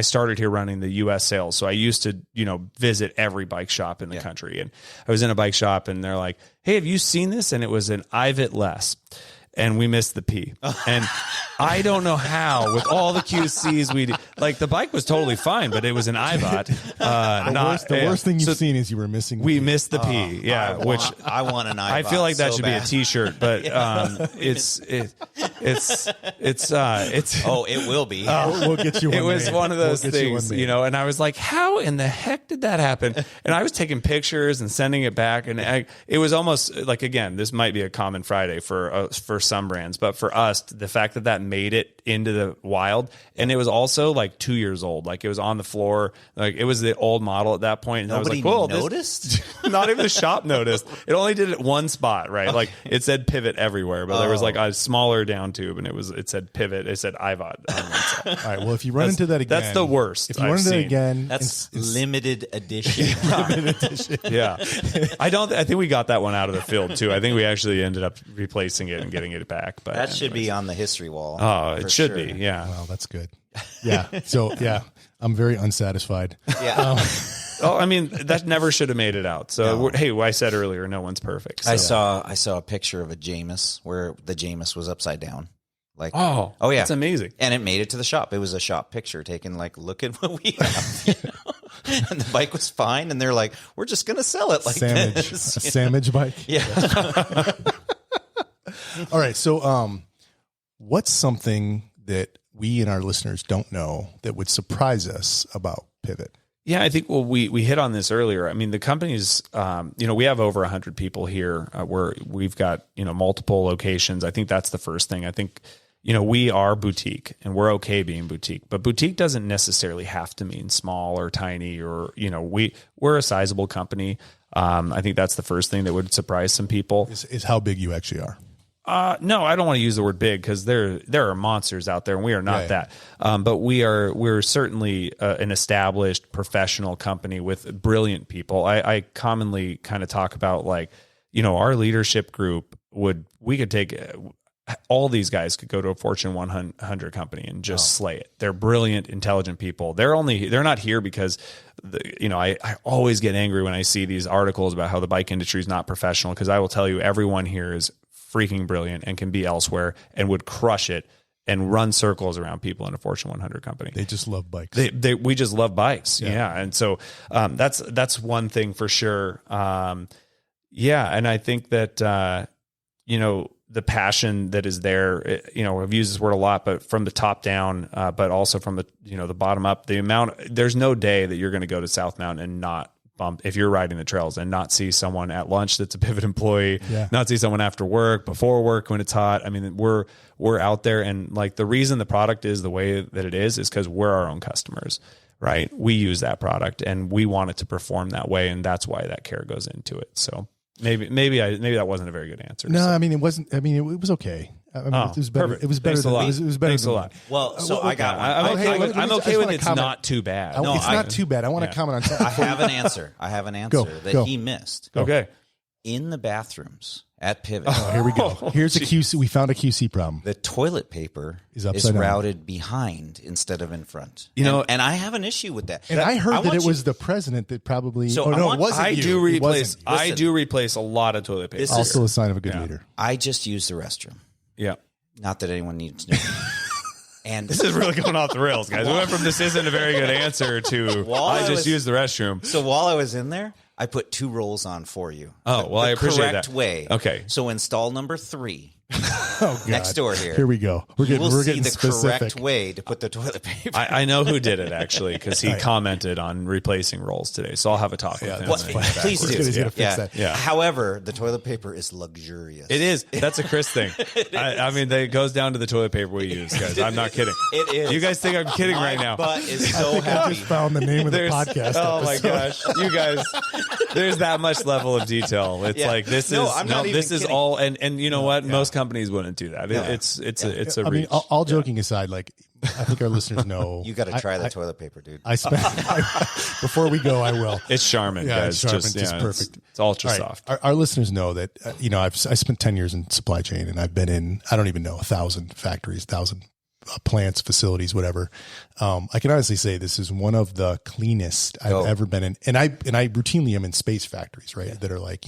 started here running the U.S. sales. So I used to, visit every bike shop in the country. And I was in a bike shop and they're like, hey, have you seen this? And it was an IVIT less. And we missed the P. And I don't know how, with all the QCs we did, like the bike was totally fine, but it was an IVOT. The worst thing you've seen is you were missing the P. We missed the P, which I want an IVOT. I feel like that so should bad. be a T-shirt, but it's Oh, it will be. We'll get you one. It was one of those things, and I was like, how in the heck did that happen? And I was taking pictures and sending it back, and it was almost like, again, this might be a common Friday for some brands, but for us, the fact that made it into the wild, and it was also like 2 years old, like it was on the floor, like it was the old model at that point. And Nobody I was like, noticed. Not even the shop noticed. It only did it one spot, right? Okay. Like it said pivot everywhere, but there was like a smaller down tube, and it said pivot. It said IVOT. All right. Well, if you run into that again, that's the worst. If you run into that again, that's limited edition. Limited edition. Yeah, I think we got that one out of the field too. I think we actually ended up replacing it and getting it back. But that should be on the history wall. Oh, it should be. Yeah. Well, that's good. Yeah. So I'm very unsatisfied. Yeah. I mean, that never should have made it out. So, hey, I said earlier, no one's perfect. So. I saw a picture of a Jamis where the Jamis was upside down. Like, oh yeah, that's amazing. And it made it to the shop. It was a shop picture taken. Like, look at what we have. And the bike was fine. And they're like, we're just going to sell it like Sandwich. this. A sandwich bike. Yeah. All right. So, what's something that we and our listeners don't know that would surprise us about Pivot? Yeah, I think we hit on this earlier. I mean, the company's, we have over 100 people here where we've got, multiple locations. I think that's the first thing. I think, we are boutique and we're okay being boutique, but boutique doesn't necessarily have to mean small or tiny or, we're a sizable company. I think that's the first thing that would surprise some people is how big you actually are. No, I don't want to use the word big because there are monsters out there and we are not that. But we're certainly an established professional company with brilliant people. I commonly kind of talk about like, our leadership group we could take all these guys could go to a Fortune 100 company and just slay it. They're brilliant, intelligent people. They're not here because I always get angry when I see these articles about how the bike industry is not professional, because I will tell you everyone here is freaking brilliant and can be elsewhere and would crush it and run circles around people in a Fortune 100 company. They just love bikes. We just love bikes. Yeah. And so, that's one thing for sure. And I think that, the passion that is there, I've used this word a lot, but from the top down, but also from the, the bottom up, there's no day that you're going to go to South Mountain and not bump, if you're riding the trails, and not see someone at lunch that's a Pivot employee, not see someone after work, before work when it's hot. I mean, we're out there, and like the reason the product is the way that it is because we're our own customers, right? We use that product and we want it to perform that way, and that's why that care goes into it. So maybe that wasn't a very good answer. No, I mean it wasn't. I mean it was okay. I mean, it was better. Perfect. It was better. Thanks it was better. Thanks than a lot. Well, so I got one. I'm okay with it's not too bad. It's not too bad. I want to comment on something. I have an answer. That he missed. Okay. In the bathrooms at Pivot. Oh, here we go. Here's a QC. We found a QC problem. The toilet paper is routed behind instead of in front. And I have an issue with that. And I heard that it was the president that probably. So it wasn't. I do replace a lot of toilet paper. This is also a sign of a good leader. I just use the restroom. Yeah. Not that anyone needs to know. And this is really going off the rails, guys. We went from this isn't a very good answer to I just use the restroom. So while I was in there, I put 2 rolls on for you. Oh, well, I appreciate that. Correct way. Okay. So in stall number 3, Oh, God. Next door here. Here we go. We're getting the specific. correct way to put the toilet paper. I know who did it actually, because he commented on replacing rolls today. So I'll have a talk with him. Please do. He's gonna fix that. Yeah. However, the toilet paper is luxurious. It is. That's a Chris thing. I mean, it goes down to the toilet paper we use, guys. I'm not kidding. It is. You guys think I'm kidding right now? Butt is so I think I happy. just found the name of the podcast. Oh my episode. gosh, you guys! There's that much level of detail. It's like this is this is all, and you know what? Most companies wouldn't do that. It's a I mean, reach. all joking aside, like I think our listeners know. You got to try the toilet paper, dude. I spent before we go. I will. It's Charmin, guys. It's Charmin, just perfect. It's ultra All right. soft. Our listeners know that I spent 10 years in supply chain, and I've been in I don't even know 1,000 factories, 1,000 plants, facilities, whatever. I can honestly say this is one of the cleanest I've ever been in, and I routinely am in space factories, right? That are like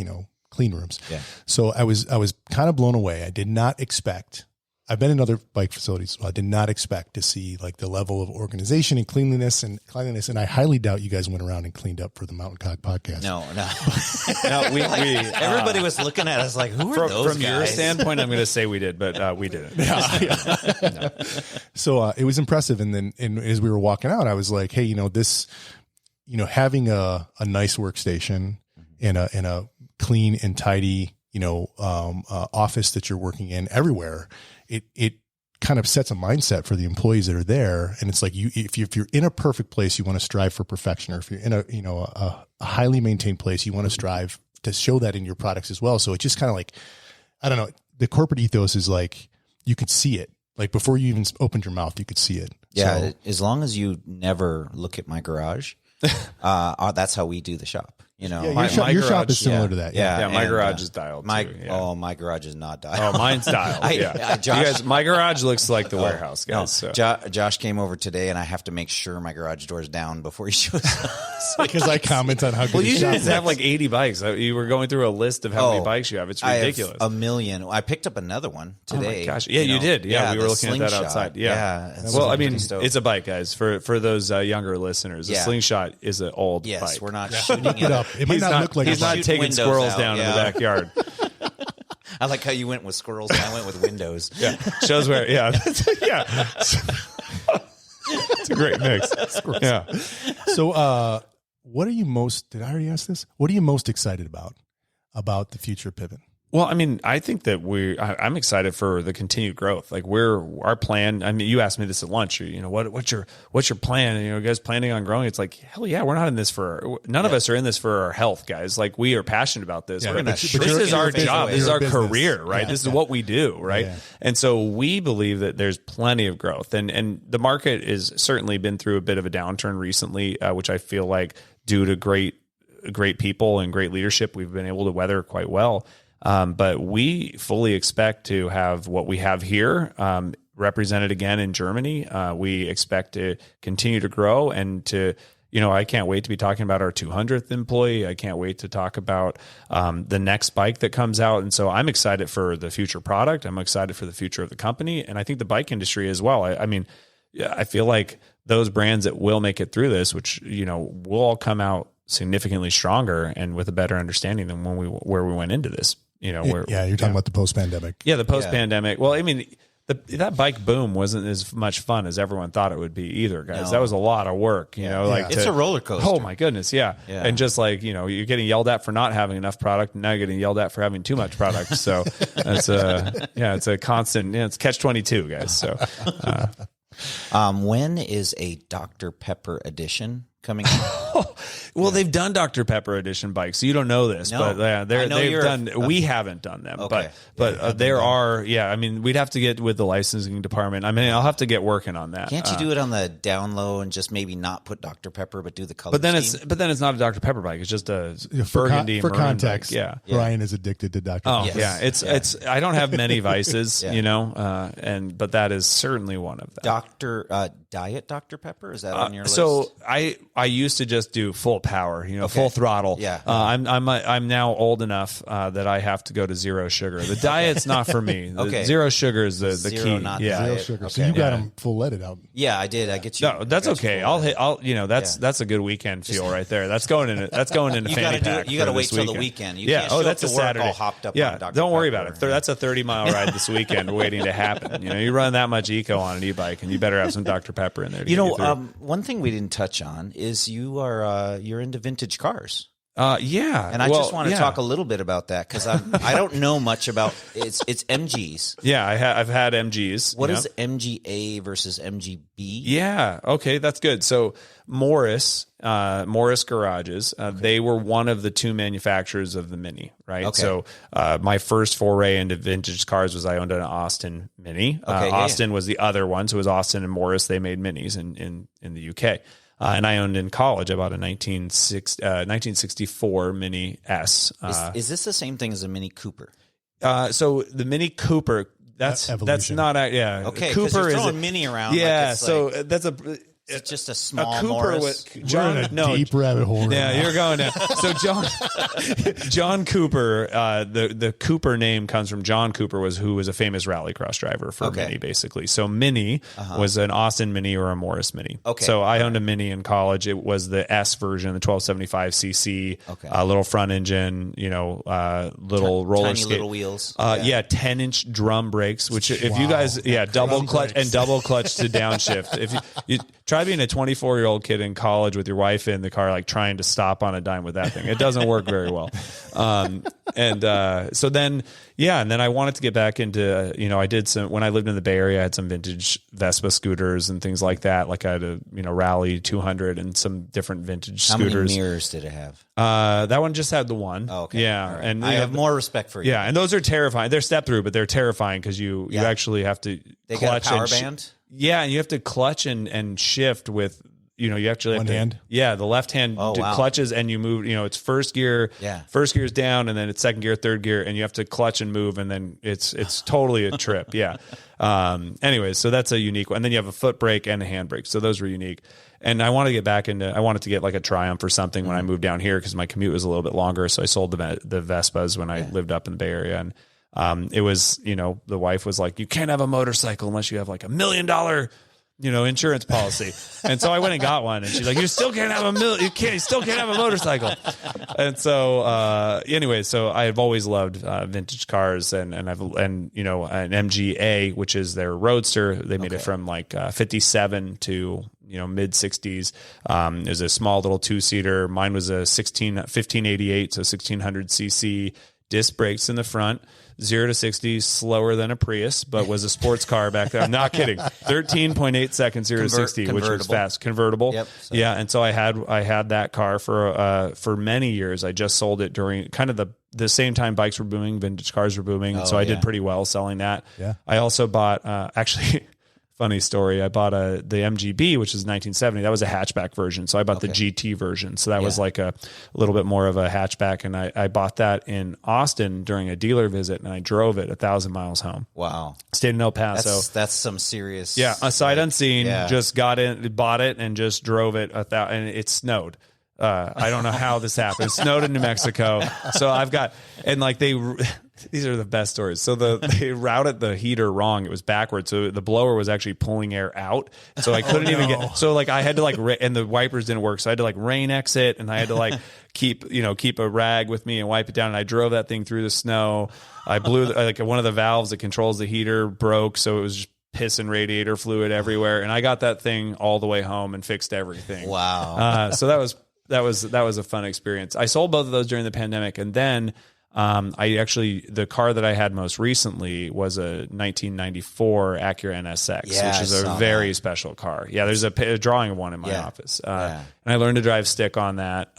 clean rooms. Yeah. So I was kind of blown away. I did not expect. I've been in other bike facilities, so I did not expect to see like the level of organization and cleanliness. And I highly doubt you guys went around and cleaned up for the Mountain Cog podcast. No. We Everybody was looking at us like, who are those from guys? your standpoint, I'm going to say we did, but we didn't. No. So it was impressive. And then as we were walking out, I was like, hey, this, having a nice workstation and a clean and tidy, office that you're working in everywhere, it kind of sets a mindset for the employees that are there. And it's like if you're in a perfect place, you want to strive for perfection, or if you're in a highly maintained place, you want to strive to show that in your products as well. So it's just kind of like, I don't know, the corporate ethos is like, you could see it. Like before you even opened your mouth, you could see it. Yeah. So, as long as you never look at my garage, that's how we do the shop. your shop is similar to that. Yeah, my garage is dialed. My garage is not dialed. Oh, mine's dialed. My garage looks like the warehouse, guys. No. So. Josh came over today, and I have to make sure my garage door's down before he shows up. Because I comment on how good you shop have like 80 bikes. You were going through a list of how many bikes you have. It's ridiculous. I have 1 million. I picked up another one today. Oh my gosh. Yeah, you did. Yeah, we were looking at that outside. Yeah. Well, I mean, it's a bike, guys. For those younger listeners, a slingshot is an old bike. Yes, we're not shooting it up. It might not look like he's not taking squirrels down in the backyard. I like how you went with squirrels and I went with windows. Yeah, shows where. Yeah, yeah. It's a great mix. Yeah. So, what are you most? Did I already ask this? What are you most excited about the future of Pivot? Well, I mean, I think that I'm excited for the continued growth. Like our plan. I mean, you asked me this at lunch. What's your plan? And, you guys planning on growing? It's like, hell yeah, we're not in this none of us are in this for our health, guys. Like we are passionate about this. Yeah, this is our job. This is our career, right? Yeah, this is what we do, right? Yeah. And so we believe that there's plenty of growth, and the market has certainly been through a bit of a downturn recently, which I feel like due to great people and great leadership, we've been able to weather quite well. But we fully expect to have what we have here represented again in Germany. We expect to continue to grow and to, I can't wait to be talking about our 200th employee. I can't wait to talk about the next bike that comes out. And so I'm excited for the future product. I'm excited for the future of the company. And I think the bike industry as well. I mean, I feel like those brands that will make it through this, which, will all come out significantly stronger and with a better understanding than where we went into this. You're talking about the post-pandemic. Yeah, the post-pandemic. Well, I mean, that bike boom wasn't as much fun as everyone thought it would be either, guys. No. That was a lot of work, it's a roller coaster. Oh my goodness. Yeah. And just like, you're getting yelled at for not having enough product. And now you're getting yelled at for having too much product. So it's a constant, it's catch-22, guys. So, when is a Dr. Pepper edition coming out? Well, they've done Dr. Pepper edition bikes, so you don't know this, but they've done. We haven't done them, okay. but there are. Yeah, I mean, we'd have to get with the licensing department. I mean, I'll have to get working on that. Can't you do it on the down low and just maybe not put Dr. Pepper, but do the color? But then it's not a Dr. Pepper bike. It's just a burgundy. For context, bike. Yeah, Brian is addicted to Dr. Oh, Pepper. yeah. It's. I don't have many vices, but that is certainly one of them. Diet Dr. Pepper? Is that on your list? So I used to just do full power, full throttle. Yeah. I'm now old enough that I have to go to zero sugar. The diet's not for me. Zero sugar is the key. Zero sugar. So you got them full leaded out. Yeah, I did. I get you. No, that's okay. That's a good weekend feel right there. That's going in. That's going in a fanny pack. You got to wait till the weekend. You can't that's a Saturday. All hopped up. Yeah, on Dr. don't worry Pepper. about it. That's a 30-mile ride this weekend waiting to happen. You run that much eco on an e-bike, and you better have some Dr. Pepper in there. One thing we didn't touch on is you're into vintage cars. Yeah, and I just want to talk a little bit about that because I don't know much about it's MGs. Yeah, I've had MGs. What is MGA versus MGB? Yeah, okay, that's good. So Morris Garages, they were one of the two manufacturers of the Mini, right? Okay. So my first foray into vintage cars was I owned an Austin Mini. Austin was the other one, so it was Austin and Morris. They made Minis in the UK. And I owned in college. I bought a 1964 Mini S. Is this the same thing as a Mini Cooper? So the Mini Cooper, that's not okay. Cooper you're throwing Mini around. Yeah, it's just a small Cooper Morris. Deep rabbit hole. Yeah, you're going down. So John Cooper, the Cooper name comes from John Cooper, who was a famous rallycross driver for Mini, basically. So Mini was an Austin Mini or a Morris Mini. Okay. So I owned a Mini in college. It was the S version, the 1275cc, little front engine, little roller tiny skate, little wheels. 10-inch drum brakes. Which if you guys, double clutch and double clutch to downshift. If you try being a 24-year-old kid in college with your wife in the car, like trying to stop on a dime with that thing. It doesn't work very well. And then I wanted to get back into, I did some, when I lived in the Bay Area, I had some vintage Vespa scooters and things like that. Like I had a, Rally 200 and some different vintage scooters. How many mirrors did it have? That one just had the one. Oh, okay. Yeah. Right. And I have more respect for you. Yeah. And those are terrifying. They're step through, but they're terrifying because you actually have to they clutch got a power band. Yeah, and you have to clutch and shift with, you actually have one hand. Yeah, the left hand clutches and you move. It's first gear. Yeah. First gear is down, and then it's second gear, third gear, and you have to clutch and move, and then it's totally a trip. Yeah. Anyways, so that's a unique one. And then you have a foot brake and a hand brake. So those were unique. And I wanted to get back into. I wanted to get like a Triumph or something when I moved down here because my commute was a little bit longer. So I sold the Vespas when I lived up in the Bay Area and. It was, the wife was like, you can't have a motorcycle unless you have like $1 million, insurance policy. And so I went and got one and she's like, you still can't have you still can't have a motorcycle. And so, so I have always loved, vintage cars and an MGA, which is their Roadster. They made it from like, 57 to, mid 60s. It was a small little 2-seater. Mine was a 1588, so 1600 cc, disc brakes in the front. 0 to 60 slower than a Prius, but was a sports car back then. I'm not kidding. 13.8 seconds 0 to 60, which was fast. Convertible. Yep, yeah, and so I had that car for many years. I just sold it during kind of the same time bikes were booming, vintage cars were booming, so I did pretty well selling that. Yeah. I also bought actually funny story. I bought the eMTB, which is 1970. That was a hatchback version. So I bought the GT version. So that was like a little bit more of a hatchback. And I bought that in Austin during a dealer visit and I drove it 1,000 miles home. Wow. Stayed in El Paso. That's some serious. Yeah. A sight unseen, just bought it and just drove it and it snowed. I don't know how this happened. It snowed in New Mexico. So I've got, and like these are the best stories. So they routed the heater wrong. It was backwards. So the blower was actually pulling air out. So I couldn't even get, so like I had to like, and the wipers didn't work. So I had to like rain exit and I had to like keep a rag with me and wipe it down. And I drove that thing through the snow. I blew like one of the valves that controls the heater broke. So it was just piss and radiator fluid everywhere. And I got that thing all the way home and fixed everything. Wow. So that was a fun experience. I sold both of those during the pandemic. And then, the car that I had most recently was a 1994 Acura NSX, which is a very special car. Yeah, there's a drawing of one in my office. And I learned to drive stick on that,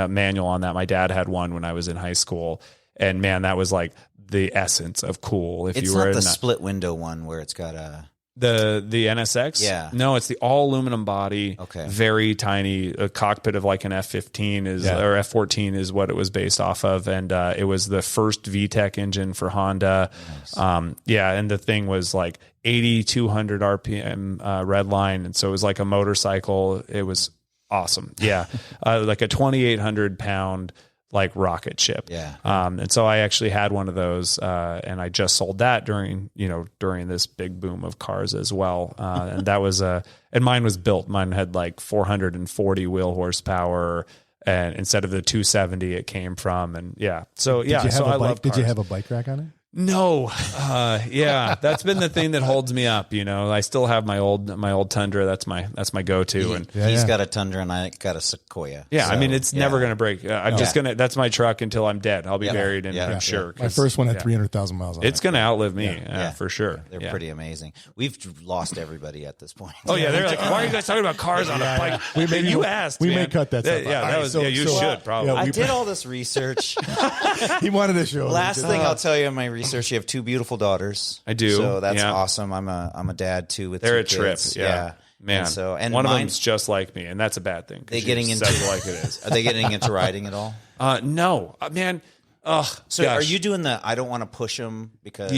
manual on that. My dad had one when I was in high school. And man, that was like the essence of cool. It's not the split window one where it's got a... The NSX? Yeah. No, it's the all aluminum body. Okay. Very tiny. A cockpit of like an F-15 or F-14 is what it was based off of. And it was the first VTEC engine for Honda. Nice. And the thing was like 8,200 RPM red line. And so it was like a motorcycle. It was awesome. Yeah. Like a 2,800 pound like rocket ship. Yeah. And so I actually had one of those, and I just sold that during this big boom of cars as well. And that was and mine was built. Mine had like 440 wheel horsepower, and instead of the 270 it came from. And yeah, so yeah, did you have so I love cars. Did you have a bike rack on it? No. That's been the thing that holds me up. I still have my old Tundra. That's my go-to. And he's got a Tundra and I got a Sequoia. Yeah. So, I mean, it's never going to break. I'm just that's my truck until I'm dead. I'll be buried in it, I'm sure. My first one had 300,000 miles on it. It's going to outlive me for sure. They're pretty amazing. We've lost everybody at this point. Oh yeah. They're like, why are you guys talking about cars on a bike? You asked. We may cut that stuff. You should probably. I did all this research. He wanted to show. Last thing I'll tell you in my research, you have two beautiful daughters. I do. So that's awesome. I'm a dad too with they're two a kids. trip. Yeah. Man. And one of them's just like me, and that's a bad thing. They getting into like it is. Are they getting into riding at all? No, man. So gosh. Are you doing the? I don't want to push them because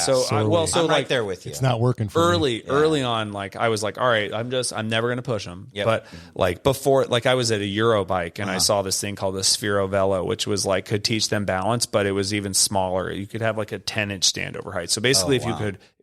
So I'm right there with you. It's not working for me. Early on, like I was like, all right, I'm never going to push them. Yep. But like before, like I was at a Euro bike and I saw this thing called the Sphero Velo, which was like could teach them balance, but it was even smaller. You could have like a 10-inch standover height. So basically, if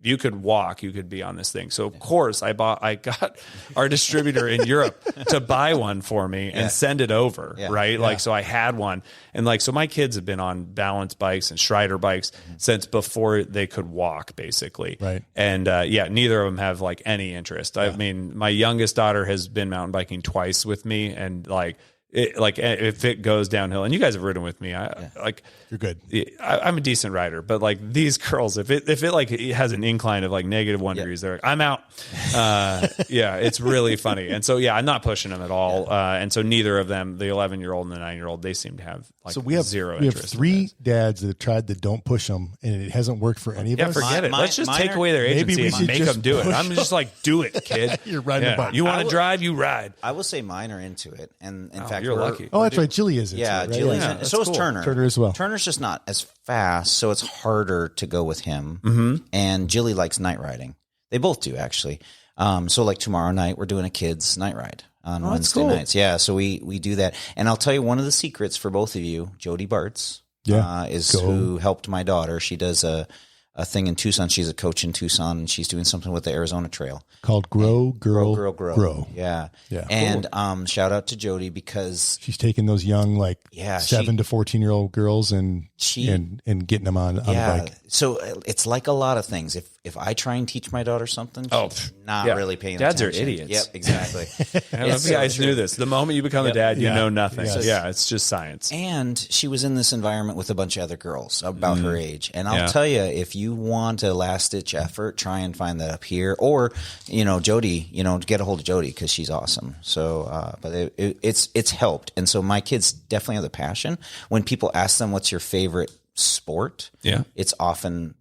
you could walk, you could be on this thing. So of course, I got our distributor in Europe to buy one for me and send it over. Yeah. Right, like so I had one, and like so my kids have been on balance bikes and Schreider bikes since before they could walk, basically. Right. And neither of them have like any interest. I mean, my youngest daughter has been mountain biking twice with me, and like if it goes downhill, and you guys have ridden with me, you're good. I'm a decent rider, but like these girls, if it like it has an incline of like -1 degrees, they're like, I'm out. It's really funny. And so I'm not pushing them at all. And so neither of them, the 11-year-old and the 9-year-old, they seem to have like zero interest. We have 3 dads that have tried the don't push them, and it hasn't worked for any of us. Forget it. Let's just take away their agency and make them do it. I'm just like, do it, kid. You're riding a bike. You want to drive, you ride. I will say mine are into it, and in fact, you're lucky. Oh, that's right. Jilly is. Jilly's in it. So is Turner. Turner as well. Turner's just not as fast, so it's harder to go with him. Mm-hmm. And Jilly likes night riding. They both do, actually. So like tomorrow night, we're doing a kids' night ride on Wednesday nights. Yeah, so we do that. And I'll tell you one of the secrets for both of you, Jody Bartz, who helped my daughter. She does a thing in Tucson. She's a coach in Tucson, and she's doing something with the Arizona Trail called Grow. Yeah. And shout out to Jody because she's taking those young 7 to 14-year-old girls and getting them on a bike. So it's like a lot of things. If I try and teach my daughter something, she's not really paying Dads attention. Dads are idiots. Yep, exactly. I don't know if you guys knew this. The moment you become a dad, you know nothing. Yes. It's just science. And she was in this environment with a bunch of other girls about her age. And I'll tell you, if you want a last-ditch effort, try and find that up here. Or, Jody, get a hold of Jody because she's awesome. So, but it's helped. And so my kids definitely have the passion. When people ask them, what's your favorite sport? It's often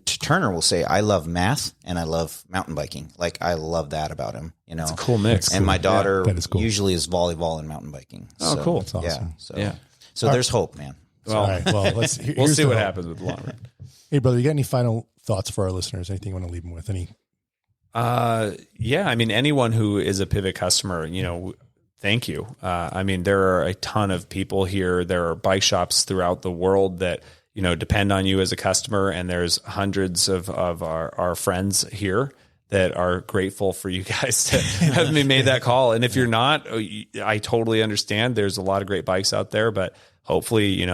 Turner will say, I love math and I love mountain biking. Like I love that about him. It's a cool mix. And my daughter usually is volleyball and mountain biking. Oh, cool. That's awesome. So there's hope, man. Well, we'll see what happens with the long run. Hey, brother, you got any final thoughts for our listeners? Anything you want to leave them with? I mean, anyone who is a Pivot customer, thank you. I mean, there are a ton of people here. There are bike shops throughout the world that, depend on you as a customer. And there's hundreds of our friends here that are grateful for you guys to have me made that call. And if you're not, I totally understand. There's a lot of great bikes out there, but hopefully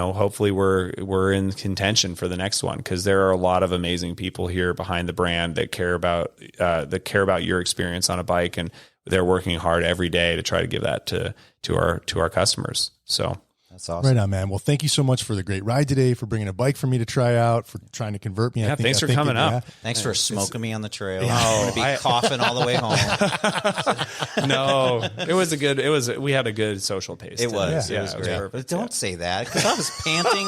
we're in contention for the next one, because there are a lot of amazing people here behind the brand that care about your experience on a bike, and they're working hard every day to try to give that to our customers. So That's awesome. Right on, man. Well, thank you so much for the great ride today, for bringing a bike for me to try out, for trying to convert me. Yeah, thanks for coming up. Thanks for smoking me on the trail. Yeah. I'm going to be coughing all the way home. No, we had a good social pace. It was. Yeah, it was great. But don't say that, because I was panting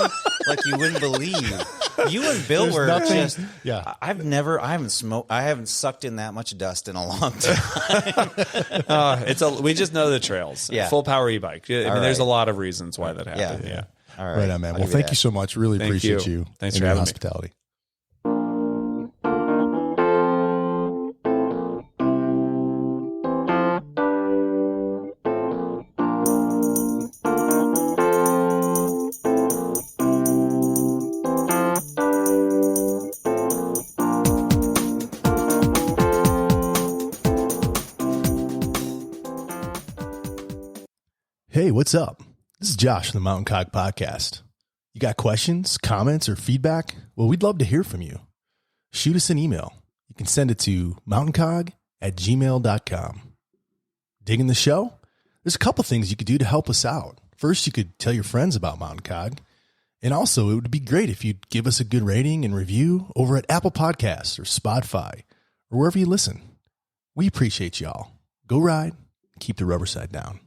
like you wouldn't believe. You and Bill were just. Yeah. I haven't sucked in that much dust in a long time. We just know the trails. Yeah. Full power e-bike. I mean, there's a lot of reasons why that happened. Yeah. All Right on, man. Well, thank you so much. Really appreciate you. Thanks and for your having me. hospitality. Hey, what's up? This is Josh from the Mountain Cog Podcast. You got questions, comments, or feedback? Well, we'd love to hear from you. Shoot us an email. You can send it to mountaincog@gmail.com. Digging the show? There's a couple things you could do to help us out. First, you could tell your friends about Mountain Cog. And also, it would be great if you'd give us a good rating and review over at Apple Podcasts or Spotify or wherever you listen. We appreciate y'all. Go ride and keep the rubber side down.